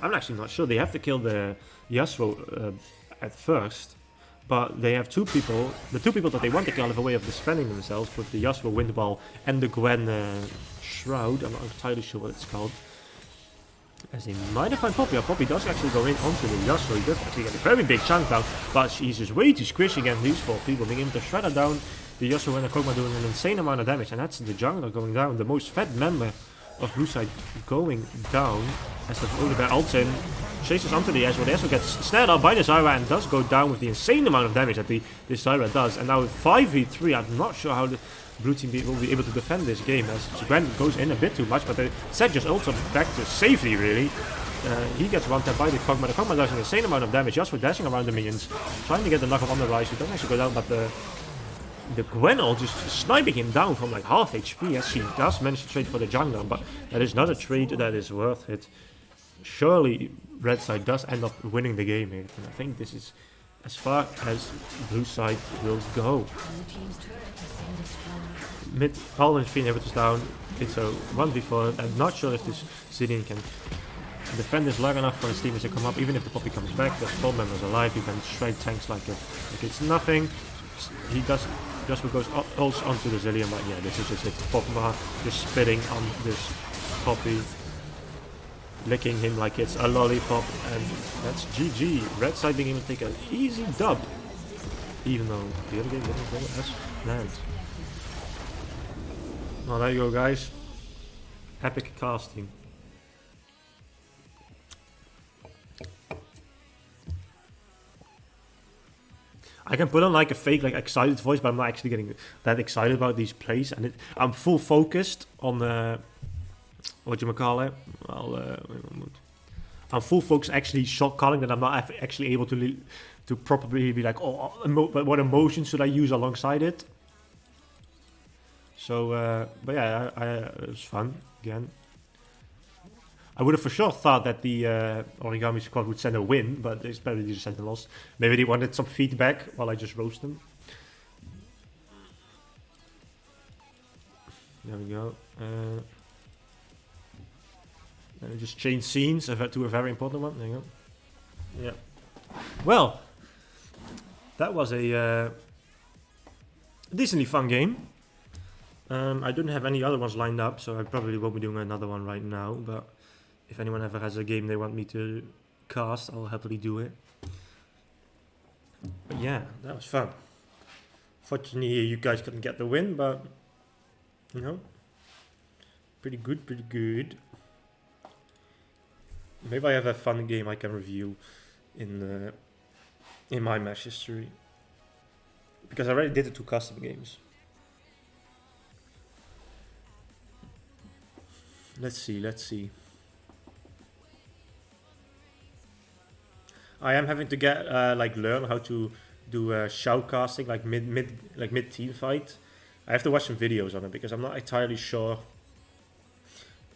I'm actually not sure. They have to kill the Yasuo at first, but they have 2 people. The 2 people that they want to kill have a way of defending themselves with the Yasuo Windball and the Gwen Shroud. I'm not entirely sure what it's called. As they might have found Poppy. Poppy does actually go in onto the Yasuo. He does actually get a very big chunk down, but she's just way too squishy against these 4 people. Being able to shred her down. The Yasuo and the Kog'Maw doing an insane amount of damage, and that's the jungler going down. The most fed member of blue side going down as the older guy ults in, chases onto the Ezreal. The Ezreal gets snared up by the Zyra and does go down with the insane amount of damage that this Zyra does. And now with 5v3, I'm not sure how the blue team will be able to defend this game, as Gwen goes in a bit too much, but the set just ults back to safety, really. He gets one-tapped by the Kog'Maw. The Kog'Maw does an insane amount of damage just for dashing around the minions, trying to get the knockup on the Rise. He doesn't actually go down, but the Gwen ult just sniping him down from like half HP, as she does manage to trade for the jungler, but that is not a trade that is worth it. Surely red side does end up winning the game here, and I think this is as far as blue side will go. Mid, all the 3 inhibitors down. It's a 1v4. I'm not sure if this Zilean can defend this long enough for his teammates to come up. Even if the Poppy comes back, there's 4 members alive. He can straight tanks like it's nothing. He does just goes also onto the Zilean, but yeah, this is just it. Kog'Maw just spitting on this Poppy, licking him like it's a lollipop, and that's GG. Red side being able to take an easy dub, even though the other game didn't go as planned. Well, there you go, guys. Epic casting. I can put on like a fake, like excited voice, but I'm not actually getting that excited about these plays, and I'm full focused on the what you call it. Well, I'm full focused actually shot calling, that I'm not actually able to properly be like, oh, but what emotion should I use alongside it? So, but yeah, it was fun again. I would have for sure thought that the Origami squad would send a win, but they probably just sent a loss. Maybe they wanted some feedback while I just roast them. There we go. Let me just change scenes to a very important one. There you go. Yeah. Well, that was a decently fun game. I don't have any other ones lined up, so I probably won't be doing another one right now, but if anyone ever has a game they want me to cast, I'll happily do it. But yeah, that was fun. Fortunately, you guys couldn't get the win, but, you know, pretty good, pretty good. Maybe I have a fun game I can review in my match history, because I already did the 2 custom games. Let's see. I am having to get learn how to do shoutcasting, like mid team fight. I have to watch some videos on it because I'm not entirely sure.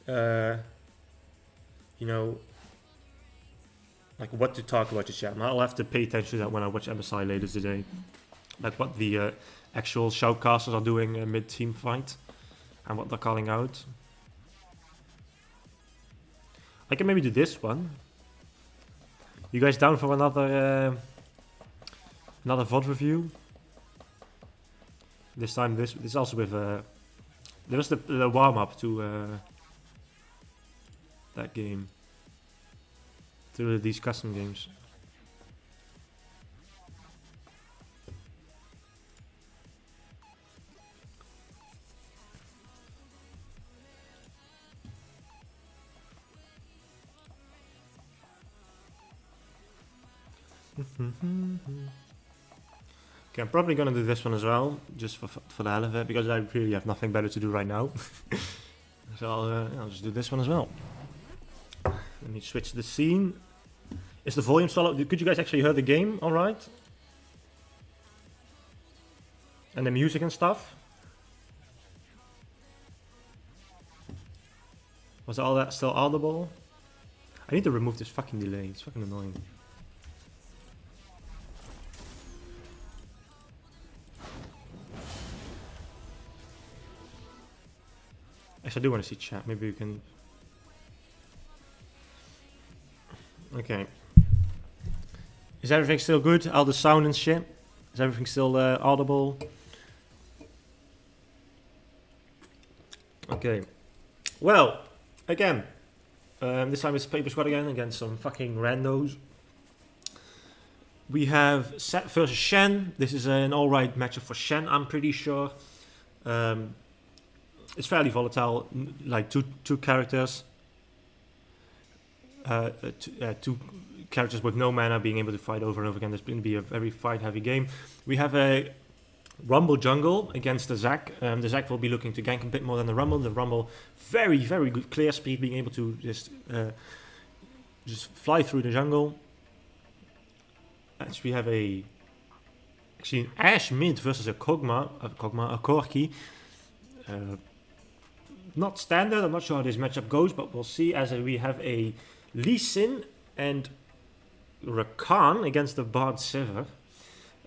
You know, like what to talk about just yet. I'll have to pay attention to that when I watch MSI later today. Like what the actual shoutcasters are doing mid team fight and what they're calling out. I can maybe do this one. You guys down for another VOD review? This time, this also with there was the warm up to that game, to these custom games. Okay, I'm probably gonna do this one as well, just for the hell of it, because I really have nothing better to do right now. So I'll just do this one as well. Let me switch the scene. Is the volume still up? Could you guys actually hear the game all right? And the music and stuff? Was all that still audible? I need to remove this fucking delay, it's fucking annoying. Actually, I do want to see chat. Maybe we can. Okay. Is everything still good? All the sound and shit? Is everything still audible? Okay. Well, again, this time it's Paper Squad again against some fucking randos. We have Sett versus Shen. This is an alright matchup for Shen, I'm pretty sure. it's fairly volatile, like two characters. Two characters with no mana being able to fight over and over again. There's going to be a very fight-heavy game. We have a Rumble jungle against the Zac. The Zac will be looking to gank a bit more than the Rumble. The Rumble, very, very good clear speed, being able to just fly through the jungle. As we have actually an Ash mid versus a Corki. Not standard. I'm not sure how this matchup goes, but we'll see. As we have a Lee Sin and Rakan against the Bard Sivir.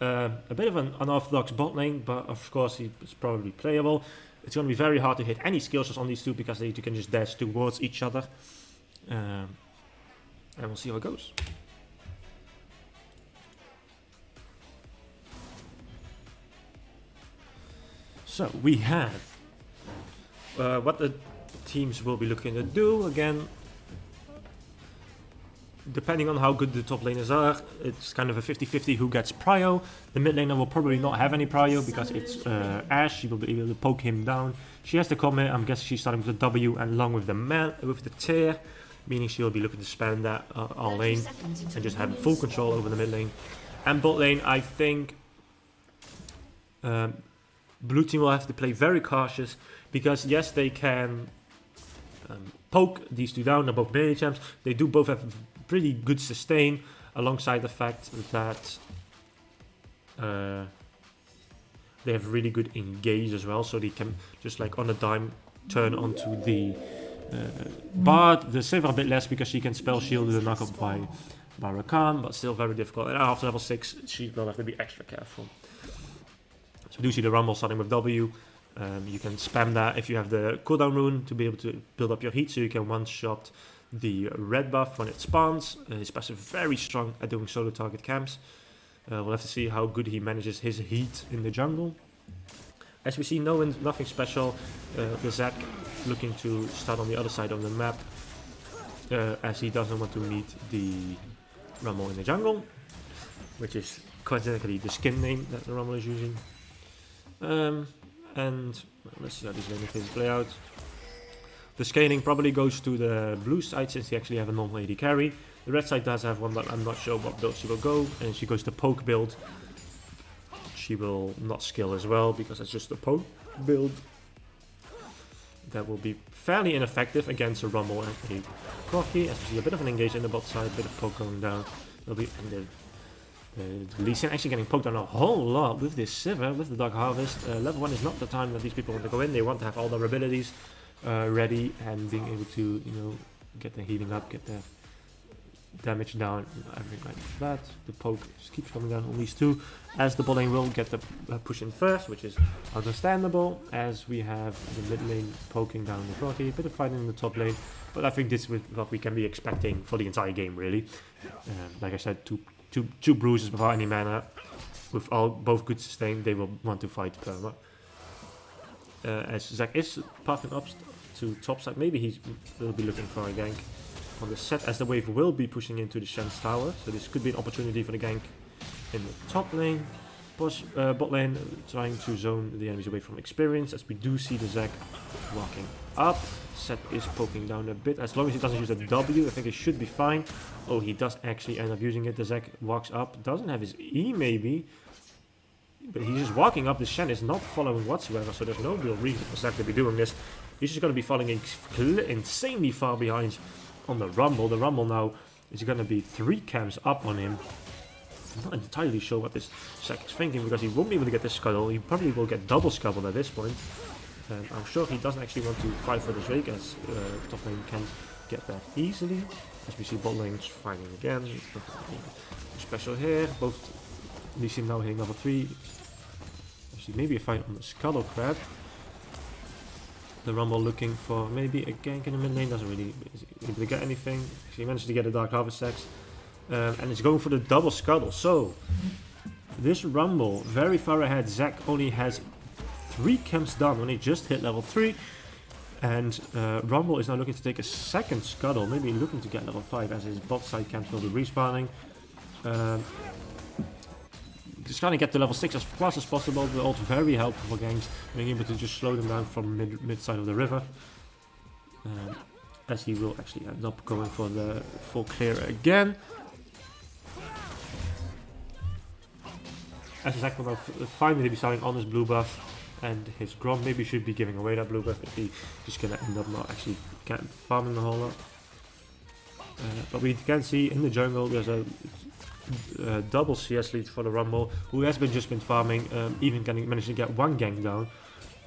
A bit of an unorthodox bot lane, but of course it's probably playable. It's going to be very hard to hit any skill shots on these two because you can just dash towards each other. And we'll see how it goes. So we have what the teams will be looking to do. Again, depending on how good the top laners are, it's kind of a 50-50 who gets prio. The mid laner will probably not have any prio because it's Ashe. She will be able to poke him down. She has the commit. I'm guessing she's starting with the W and along with the tear, meaning she'll be looking to spam that all lane and just have full control over the mid lane. And bot lane, I think blue team will have to play very cautious because yes, they can poke these two down. They're both melee champs. They do both have pretty good sustain, alongside the fact that they have really good engage as well, so they can just like on a dime turn onto the Bard. The Sivir a bit less because she can spell shield the knockup by Rakan, but still very difficult. And after level 6, she will have to be extra careful. So we do see the Rumble starting with W. You can spam that if you have the cooldown rune to be able to build up your heat, so you can one-shot the red buff when it spawns. His passive very strong at doing solo target camps. We'll have to see how good he manages his heat in the jungle. As we see, nothing special. The Zac looking to start on the other side of the map, as he doesn't want to meet the Rumble in the jungle, which is coincidentally the skin name that the Rumble is using. And let's see how these laning phases play out. The scaling probably goes to the blue side since they actually have a non-AD carry. The red side does have one, but I'm not sure what build she will go. And she goes to poke build. She will not skill as well because it's just a poke build. That will be fairly ineffective against a Rumble and a Corki. As we see a bit of an engage in the bot side, a bit of poke going down. It'll be the Lee Sin actually getting poked down a whole lot with this Sivir, with the Dark Harvest. Level 1 is not the time that these people want to go in. They want to have all their abilities ready and being able to, get their healing up, get their damage down, everything like that. The poke just keeps coming down on these two, as the bot lane will get the push in first, which is understandable, as we have the mid lane poking down the Corki. A bit of fighting in the top lane, but I think this is what we can be expecting for the entire game, really. Like I said, two bruises without any mana, with both good sustain. They will want to fight perma. As Zac is pathing up to top side, maybe he will be looking for a gank on the set, as the wave will be pushing into the Shen's tower. So this could be an opportunity for the gank in the top lane. Bot lane trying to zone the enemies away from experience, as we do see the Zac walking up. Set is poking down a bit. As long as he doesn't use a W, I think it should be fine. Oh, he does actually end up using it. The Zac walks up, doesn't have his E maybe, but he's just walking up. The Shen is not following whatsoever, so there's no real reason for Zac to be doing this. He's just going to be falling insanely far behind on the Rumble. The Rumble now is going to be 3 camps up on him. I'm not entirely sure what this Zac is thinking, because he won't be able to get this scuttle. He probably will get double scuttled at this point. And I'm sure he doesn't actually want to fight for this Drake, as top lane can get that easily. As we see bot lanes fighting again. Special here. Both Lee Sin now hitting level 3. Actually, maybe a fight on the Scuttle Crab. The Rumble looking for maybe a gank in the mid lane. Doesn't really able to get anything. He managed to get a Dark Harvest Axe. And it's going for the double Scuttle. So, this Rumble very far ahead. Zac only has 3 camps done when he just hit level 3. And Rumble is now looking to take a second Scuttle, maybe looking to get level 5, as his bot side camps will be respawning. just trying to get to level 6 as fast as possible. The ult very helpful for ganks, being able to just slow them down from mid side of the river. As he will actually end up going for the full clear again. As Zac will now finally be starting on his blue buff, and his Grom maybe should be giving away that blue buff if he just gonna end up not actually farming the whole lot. But we can see in the jungle there's a double CS lead for the Rumble, who has just been farming, even managed to get one gank down.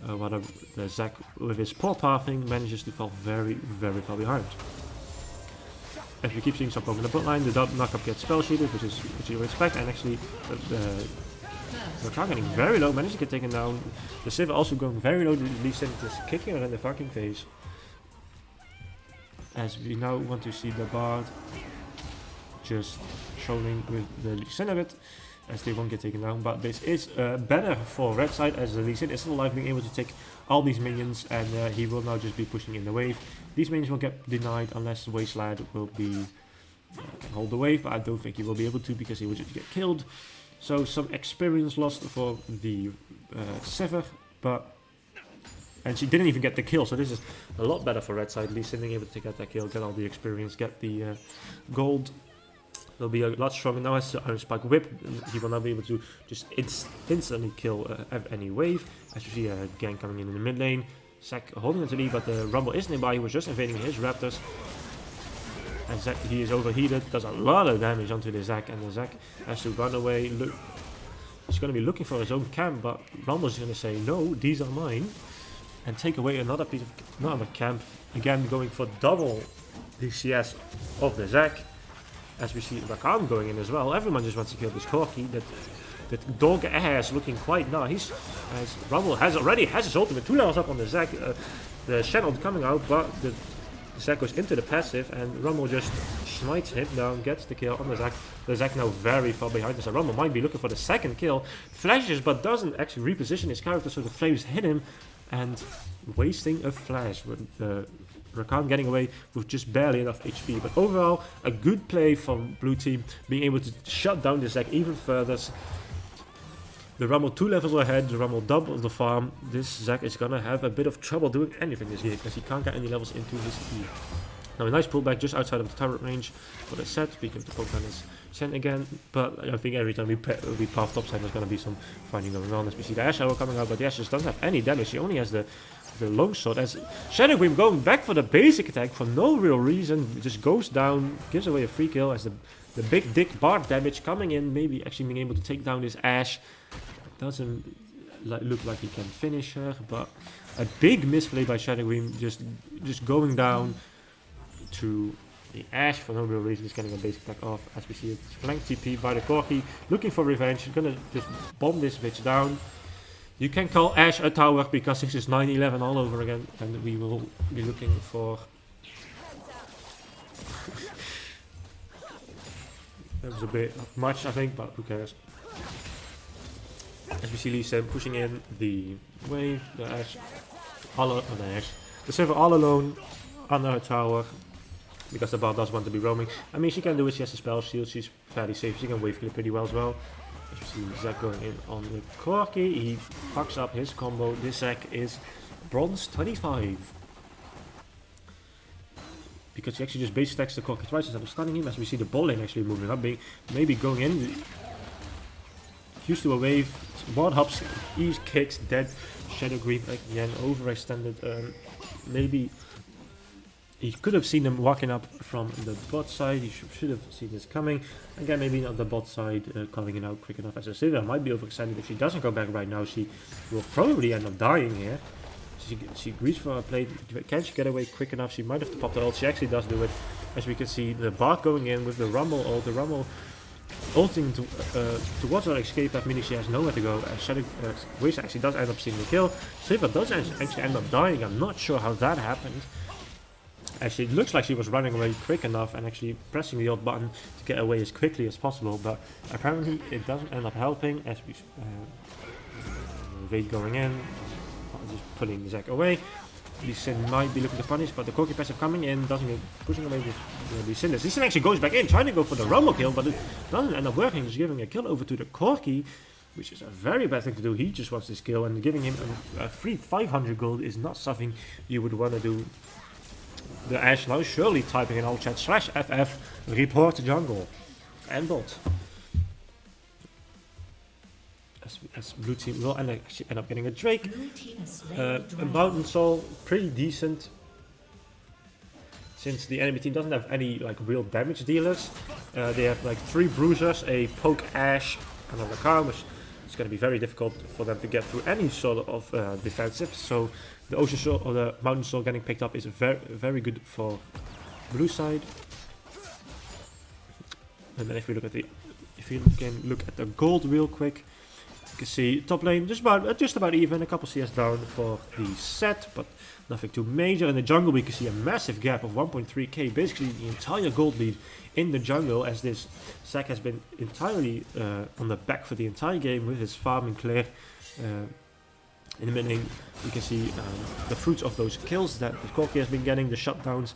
While the Zac with his poor pathing manages to fall very, very far behind. As we keep seeing some over the bot line, the knockup gets spell shielded, which is what you would expect, and actually the car getting very low, managed to get taken down. The Sivir also going very low, Lee Sin just kicking her in the fucking face. As we now want to see the Bard just trolling with the Lee Sin a bit, as they won't get taken down, but this is better for red side, as the Lee Sin is still alive, being able to take all these minions, and he will now just be pushing in the wave. These minions will get denied unless Wasteland will be can hold the wave, but I don't think he will be able to because he will just get killed. So some experience lost for the Sivir, and she didn't even get the kill, so this is a lot better for red side. Lee Sin being able to get that kill, get all the experience, get the gold. They'll be a lot stronger now as Iron Spike Whip. He will now be able to just instantly kill any wave. As you see a gang coming in the mid lane. Zac holding it to lead, but the Rumble is nearby. He was just invading his Raptors. And Zac, he is overheated, does a lot of damage onto the Zac, and the Zac has to run away. Look, he's going to be looking for his own camp, but Rumble's going to say, no, these are mine. And take away another piece of another camp. Again, going for double the CS of the Zac. As we see Rakan going in as well, everyone just wants to kill this Corki. That dog ass looking quite nice. As Rumble already has his ultimate 2 levels up on the Zac. The Channel coming out, but the Zac goes into the passive, and Rumble just smites him down, gets the kill on the Zac. The Zac now very far behind, so Rumble might be looking for the second kill. Flashes, but doesn't actually reposition his character, so the flames hit him, and wasting a flash with the Rakan getting away with just barely enough HP. But overall, a good play from blue team, being able to shut down the Zac even further. The Rumble 2 levels ahead, the Rumble double the farm. This Zac is gonna have a bit of trouble doing anything this game, because he can't get any levels into his E. Now a nice pullback just outside of the turret range for the set, speaking of the Pokemon is sent again, but I think every time we path topside there's gonna be some fighting going on, as we see the Ash Arrow coming out, but the Ash just doesn't have any damage. He only has the long sword, as Shadow Gleam going back for the basic attack for no real reason. It just goes down, gives away a free kill, as the big dick Bard damage coming in, maybe actually being able to take down this Ash. Doesn't look like he can finish her, but a big misplay by Shadow Gleam, just going down to the Ash for no real reason. He's getting a basic attack off, as we see it flank TP by the Corki, looking for revenge. He's gonna just bomb this bitch down. You can call Ash a tower, because this is 9-11 all over again, and we will be looking for... That was a bit much, I think, but who cares. As we see Lee Sin pushing in the wave, the Ash, the Sivir all alone under her tower, because the Bard does want to be roaming. I mean, she can do it, she has a spell shield, she's fairly safe, she can wave clear pretty well as well. As we see Zac going in on the Corki, he fucks up his combo. This Zac is bronze 25. Because he actually just base stacks the Corki twice instead of stunning him, as we see the ball lane actually moving up, maybe going in. Used to a wave, Ward hops, Eve kicks, dead. Shadow Gleam again, overextended. Maybe he could have seen them walking up from the bot side. He should have seen this coming. Again, maybe not the bot side calling it out quick enough. As a Sivir might be overextended. If she doesn't go back right now, she will probably end up dying here. She agrees for a play. Can she get away quick enough? She might have to pop the ult. She actually does do it. As we can see, the Bard going in with the Rumble ult. The Rumble ulting towards her escape path, meaning she has nowhere to go. Shadow Waste actually does end up seeing the kill. Sivir does actually end up dying. I'm not sure how that happened. Actually, it looks like she was running away quick enough and actually pressing the ult button to get away as quickly as possible, but apparently it doesn't end up helping, as we Vade going in, just pulling Zac away. Lee Sin might be looking to punish, but the Corki passive coming in, doesn't get pushing away with Lee Sin. Lee Sin actually goes back in, trying to go for the Rumble kill, but it doesn't end up working. Just giving a kill over to the Corki, which is a very bad thing to do. He just wants this kill, and giving him a free 500 gold is not something you would want to do. The Ashe now surely typing in all chat /FF report jungle and bot. As blue team will actually end up getting a Drake. A Mountain Soul, pretty decent. Since the enemy team doesn't have any like real damage dealers. They have like 3 bruisers, a Poke Ashe, and a Rakan, which is going to be very difficult for them to get through any sort of defensive. So the Ocean Soul or the Mountain Soul getting picked up is very good for blue side. And then if you can look at the gold real quick, you can see top lane just about even, a couple CS down for the set, but nothing too major. In the jungle we can see a massive gap of 1.3k, basically the entire gold lead in the jungle, as this Zac has been entirely on the back for the entire game with his farm and clear. In the mid lane you can see the fruits of those kills that the Corki has been getting, the shutdowns,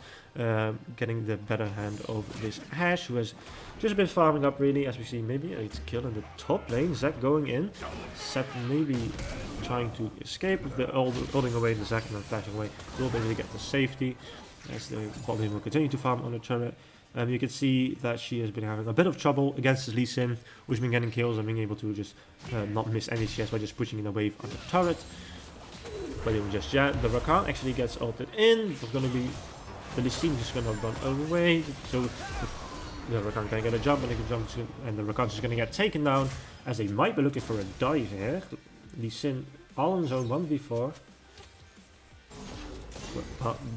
getting the better hand over this Ashe, who has just been farming up really, as we see maybe a kill in the top lane. Zac going in, Seth maybe trying to escape with the holding away the Zac and then flashing away. Will basically get the safety as the bot lane will continue to farm on the turret. You can see that she has been having a bit of trouble against Lee Sin, who's been getting kills and being able to just not miss any CS by just pushing in a wave on the turret. But even just yet, the Rakan actually gets ulted in. It's going to be the Lee Sin just going to run away. So the Rakan can get a jump, and they can jump to, and the Rakan is going to get taken down, as they might be looking for a dive here. Lee Sin all in zone 1v4.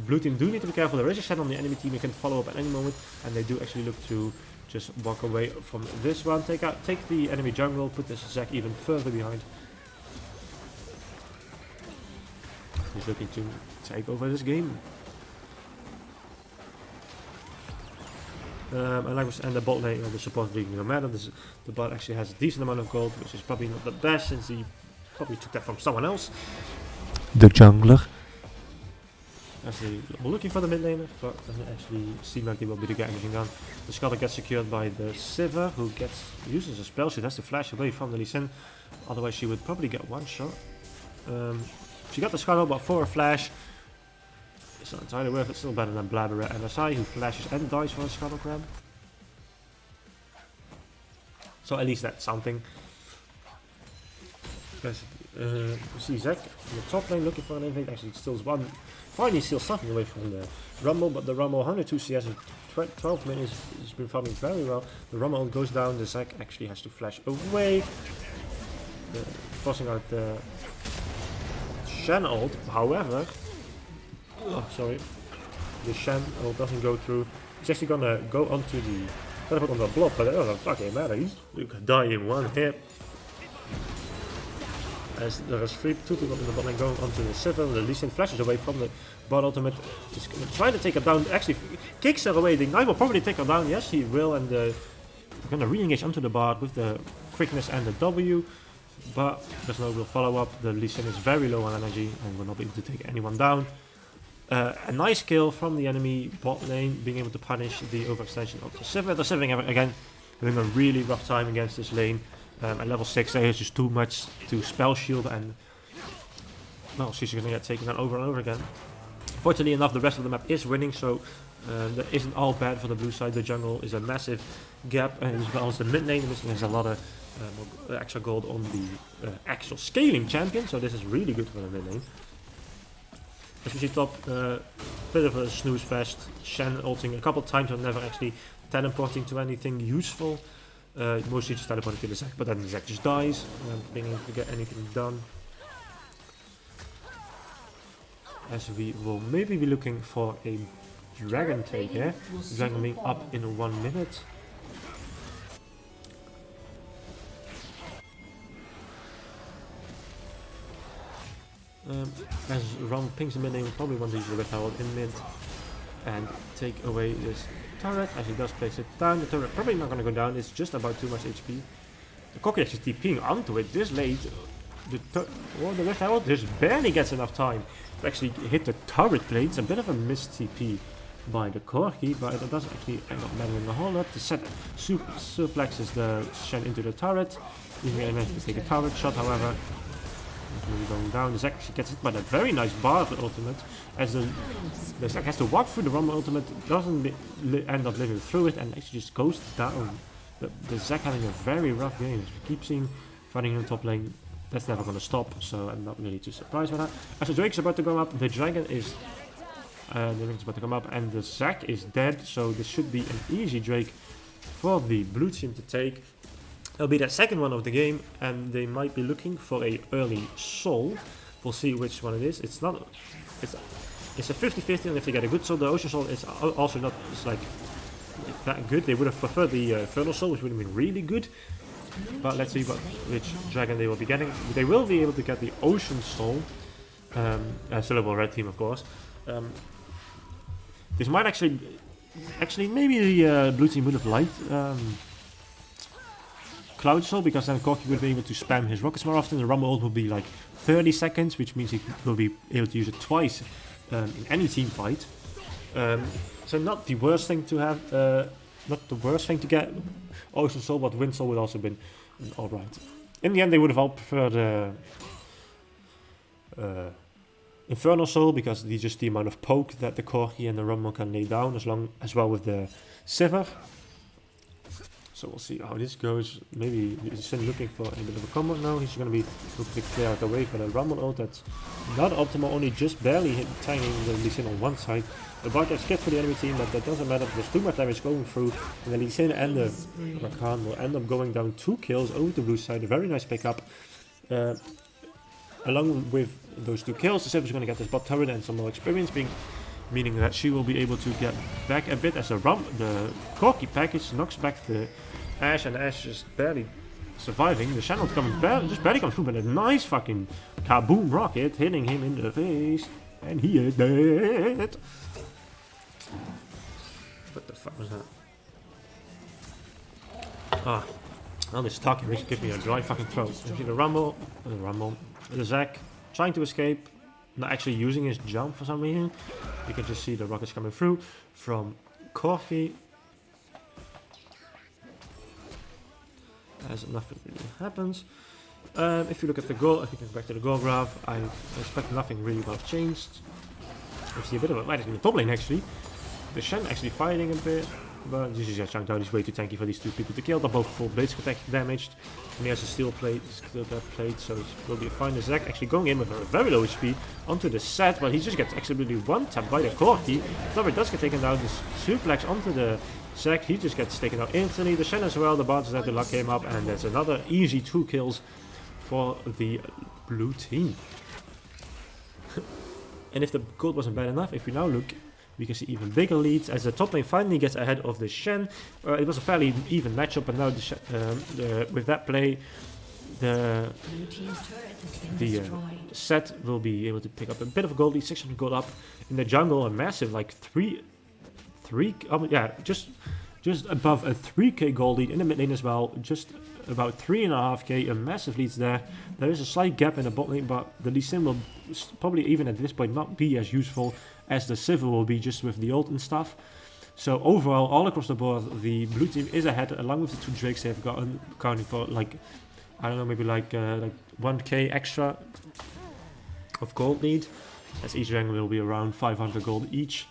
Blue team do need to be careful. There is a set on the enemy team you can follow up at any moment, and they do actually look to just walk away from this one. Take the enemy jungle, put this Zac even further behind. He's looking to take over this game. And the bot lane, the support league, no matter. The bot actually has a decent amount of gold, which is probably not the best, since he probably took that from someone else. The jungler. As they are looking for the mid laner, but doesn't actually seem like they will be able to get anything done. The scuttle gets secured by the Sivir, who uses a spell. She has to flash away from the Lee Sin, otherwise she would probably get one shot. She got the scuttle, but for a flash, it's not entirely worth it. Still better than Blabberet and Asai, who flashes and dies for a scuttle grab. So at least that's something. You see Zac in the top lane looking for an invade. Actually steals one. Finally steals something away from the Rumble, but the Rumble 102 CS in 12 minutes has been farming very well. The Rumble goes down, the Zac actually has to flash away, forcing out the Shen ult. However, the Shen ult doesn't go through. He's actually gonna go onto the teleport on the block, but it doesn't fucking matter. He's gonna die in one hit. As there is two people in the bot lane going onto the Sivir, the Lee Sin flashes away from the bot ultimate, just trying to take her down, actually kicks her away. The Ignite will probably take her down, yes he will, and we're going to re-engage onto the bot with the quickness and the W, but there's no real follow-up. The Lee Sin is very low on energy and will not be able to take anyone down. A nice kill from the enemy bot lane, being able to punish the overextension of the Sivir. The Sivir again having a really rough time against this lane. At level 6 there is just too much to spell shield, and well, she's going to get taken down over and over again. Fortunately enough, the rest of the map is winning, so that isn't all bad for the blue side. The jungle is a massive gap, as well as the mid lane. There's a lot of extra gold on the actual scaling champion, so this is really good for the mid lane. As we see top, bit of a snooze fest. Shen ulting a couple times but never actually teleporting to anything useful. Mostly just teleporting to the Zac, but then the Zac just dies, being able to get anything done. As we will maybe be looking for a dragon take here. Dragon being up in 1 minute. As Ron pings the mid lane, we probably want to use the Red Herald in mid and take away this turret, as he does place it down. The turret probably not going to go down, it's just about too much HP. The Corki actually TPing onto it this late. the Rift Herald just barely gets enough time to actually hit the turret plate. It's a bit of a missed TP by the Corki, but it does actually end up mattering a whole lot. The set suplexes the Shen into the turret. Even managed to take a turret shot, however. Really going down. The Zac actually gets hit by that very nice Bard ultimate, as the Zac has to walk through the Rumble ultimate, doesn't end up living through it, and actually just goes down. The Zac having a very rough game. As we keep seeing fighting in the top lane, that's never going to stop, so I'm not really too surprised by that. As the Drake's about to go up, the Dragon is about to come up, and the Zac is dead, so this should be an easy Drake for the blue team to take. It'll be their second one of the game, and they might be looking for a early soul. We'll see which one it is. It's a 50-50, and if they get a good soul, the Ocean Soul is also not like that good. They would have preferred the Infernal Soul, which would have been really good. But let's see which dragon they will be getting. They will be able to get the Ocean Soul. Syllable red team, of course. This might actually maybe the blue team would have liked Cloud Soul, because then Corki would be able to spam his rockets more often. The Rumble ult will be like 30 seconds, which means he will be able to use it twice in any team fight. So not the worst thing to have, not the worst thing to get Ocean Soul, but Wind Soul would also have been alright. In the end, they would have all preferred Infernal Soul, because it's just the amount of poke that the Corki and the Rumble can lay down, as well with the Sivir. So we'll see how this goes. Maybe he's looking for a bit of a combo now. He's going to be looking to clear out the way for the Rumble ult. That's not optimal, only just barely tagging the Lee Sin on one side. The Bard gets hit for the enemy team, but that doesn't matter. There's too much damage going through, and the Lee Sin and the Rakan will end up going down 2 kills over the blue side. A very nice pickup. Along with those 2 kills, the Sivir is going to get this bot turret and some more experience, meaning that she will be able to get back a bit as the Corki package knocks back the Ashe, and the Ashe just barely surviving. The Channel just barely comes through, but a nice fucking kaboom rocket hitting him in the face, and he is dead. What the fuck was that? Ah, all this talking really gives me a dry fucking throat. You see the Rumble, the Zac trying to escape, not actually using his jump for some reason. You can just see the rockets coming through from Corki. As nothing really happens. If you look at the goal, if you go back to the goal graph, I expect nothing really will have changed. We see a bit of a fight in the top lane actually. The Shen actually fighting a bit, but this is just Chang Down. He's way too tanky for these 2 people to kill. They're both full blades attack damaged, and he has a steel plate, so it will be fine. The Zac actually going in with a very low HP onto the set, but he just gets absolutely one-tapped by the Corki. However, it does get taken down. This suplex onto the Zac, he just gets taken out instantly. The Shen as well, the Bards have to lock him up, and that's another easy 2 kills for the blue team. And if the gold wasn't bad enough, if we now look, we can see even bigger leads as the top lane finally gets ahead of the Shen. It was a fairly even matchup, but now with that play, the set will be able to pick up a bit of a gold lead, 600 gold up in the jungle, a massive like just above a 3k gold lead in the mid lane as well, just about 3.5k, a massive lead there. There is a slight gap in the bot lane, but the Lee Sin will probably even at this point not be as useful as the Sivir will be just with the ult and stuff. So overall, all across the board, the blue team is ahead, along with the 2 Drakes they've gotten, accounting for like, I don't know, maybe like 1k extra of gold lead, as each rank will be around 500 gold each.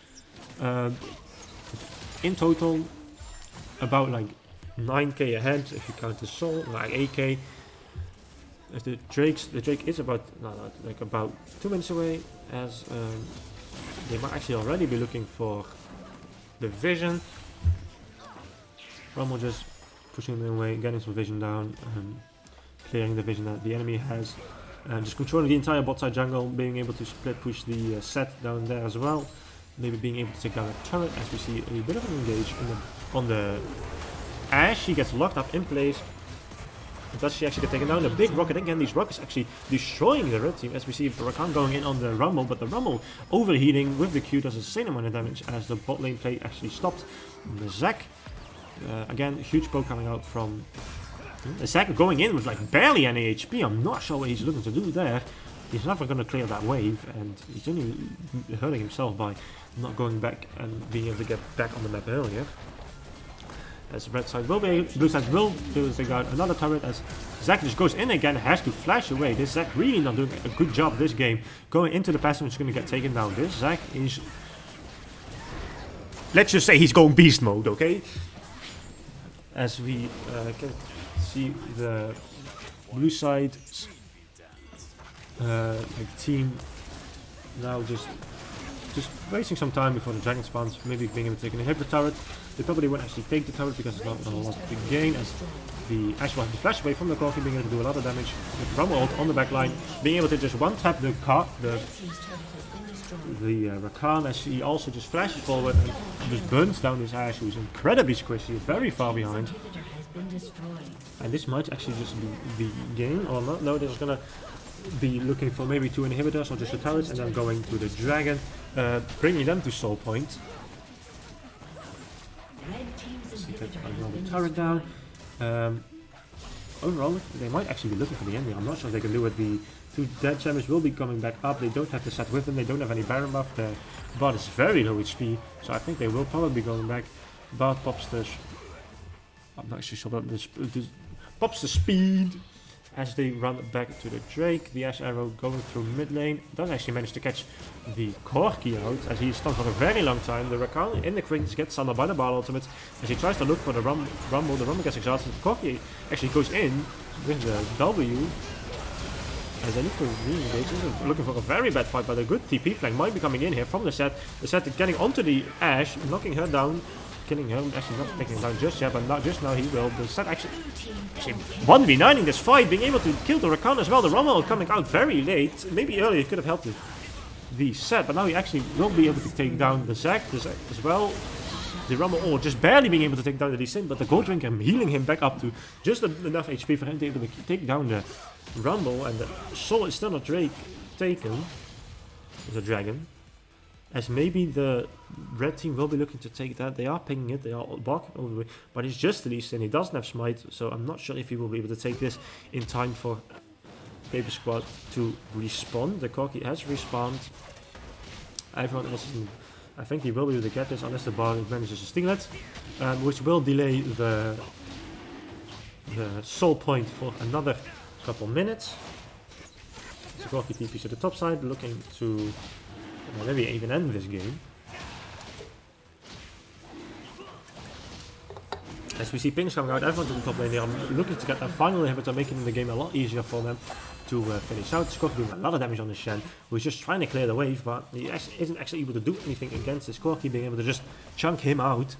In total, about like 9k ahead if you count the soul, like 8k. As the Drake is about about 2 minutes away, as they might actually already be looking for the vision. Rumble just pushing them away, getting some vision down, clearing the vision that the enemy has, and just controlling the entire bot side jungle, being able to split push the set down there as well. Maybe being able to take down a turret, as we see a bit of an engage on the Ashe. He gets locked up in place. Does she actually get taken down? A big rocket again. These rockets actually destroying the red team, as we see Rakan going in on the Rumble, but the Rumble overheating with the Q does the same amount of damage as the bot lane play actually stopped. The Zac, again, huge poke coming out from Zack going in with like barely any HP. I'm not sure what he's looking to do there. He's never going to clear that wave, and he's only hurting himself by not going back and being able to get back on the map earlier. As red side will be, blue side will be able to take out another turret as Zack just goes in again, has to flash away. This Zack really not doing a good job this game. Going into the passive is going to get taken down. This Zack is, let's just say he's going beast mode, okay? As we can see the blue side team now just wasting some time before the dragon spawns, maybe being able to take an inhibitor turret. They probably won't actually take the turret because it's not a lot to gain, as the Ash will have to flash away from the Corki, being able to do a lot of damage with Rumble ult on the back line, being able to just one-tap the Rakan, as he also just flashes forward and just burns down this Ash, who's incredibly squishy, very far behind. And this might actually just be the game, or not. No, they're just gonna be looking for maybe 2 inhibitors or just a turret, and then going to the dragon, bringing them to soul point. The turret down. Overall, they might actually be looking for the ending. I'm not sure if they can do it. The 2 dead champions will be coming back up. They don't have the set with them. They don't have any Baron buff. The bot is very low HP, so I think they will probably be going back. Bot pops the... I'm not actually sure about this. Pops the speed as they run back to the Drake. The Ash arrow going through mid lane. Does actually manage to catch the Corki out as he stunned for a very long time. The Rakan in the Queens gets summoned by the Bard ultimate as he tries to look for the Rumble. The Rumble gets exhausted. Corki actually goes in with the W. As they need to re-engage. Looking for a very bad fight, but a good TP flank might be coming in here from the set. The set getting onto the Ash, knocking her down. Killing him, actually not taking him down just yet, but not just now he will. The set actually 1v9ing this fight, being able to kill the Rakan as well. The Rumble coming out very late. Maybe earlier he could have helped the set, but now he actually will be able to take down the Zack as well. The Rumble just barely being able to take down the Lee Sin, but the Gold Drinker healing him back up to just enough HP for him to be able to take down the Rumble, and the Soul is still not taken. The Dragon. As maybe the red team will be looking to take that. They are pinging it, they are walking over the way, but it's just the Lee and he doesn't have smite, so I'm not sure if he will be able to take this in time for Paper Squad to respawn. The Corki has respawned. Everyone else is, I think he will be able to get this unless the Bard manages to steal it, which will delay the soul point for another couple minutes. So Corki TPs to the top side, looking to maybe even end this game. As we see pings coming out, everyone to the top lane, they are looking to get that final inhibitor, making the game a lot easier for them to finish out. Scorky doing a lot of damage on the Shen, who's just trying to clear the wave, but he isn't actually able to do anything against this Scorky, being able to just chunk him out.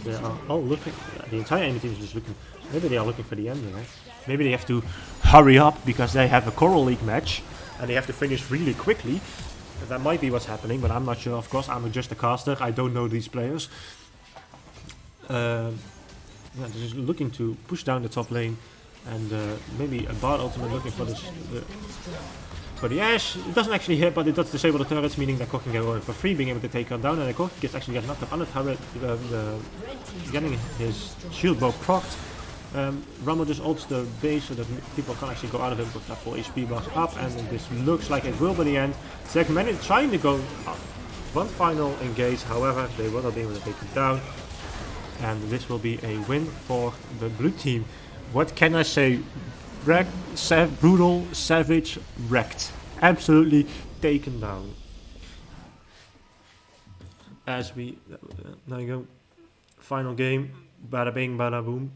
They are all looking, the entire enemy team is just looking, maybe they are looking for the ending, right? Maybe they have to hurry up because they have a Coral League match and they have to finish really quickly. That might be what's happening, but I'm not sure. Of course, I'm just a caster. I don't know these players. Yeah, they're just looking to push down the top lane, and maybe a Bard ultimate looking for this. For the Ash, it doesn't actually hit, but it does disable the turrets, meaning that Corki can go in for free, being able to take her down, and Corki gets actually knocked up on the turret, getting his shield bow procced. Rumble just ults the base so that people can't actually go out of him with that full HP bar up, and this looks like it will be the end. Zack trying to go up. One final engage, however, they will not be able to take it down, and this will be a win for the blue team. What can I say? Brutal, savage, wrecked. Absolutely taken down. As we, now you go, final game, bada bing, bada boom.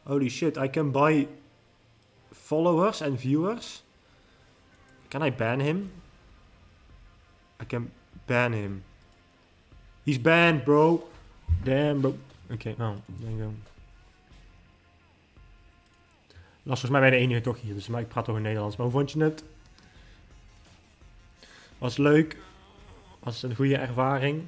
Holy shit, I can buy followers and viewers. Can I ban him? I can ban him. He's banned, bro. Damn, bro. Oké, nou, there you go. Was volgens mij bij de enige toch hier, dus ik praat toch in Nederlands. Maar hoe vond je het? Was leuk. Was een goede ervaring.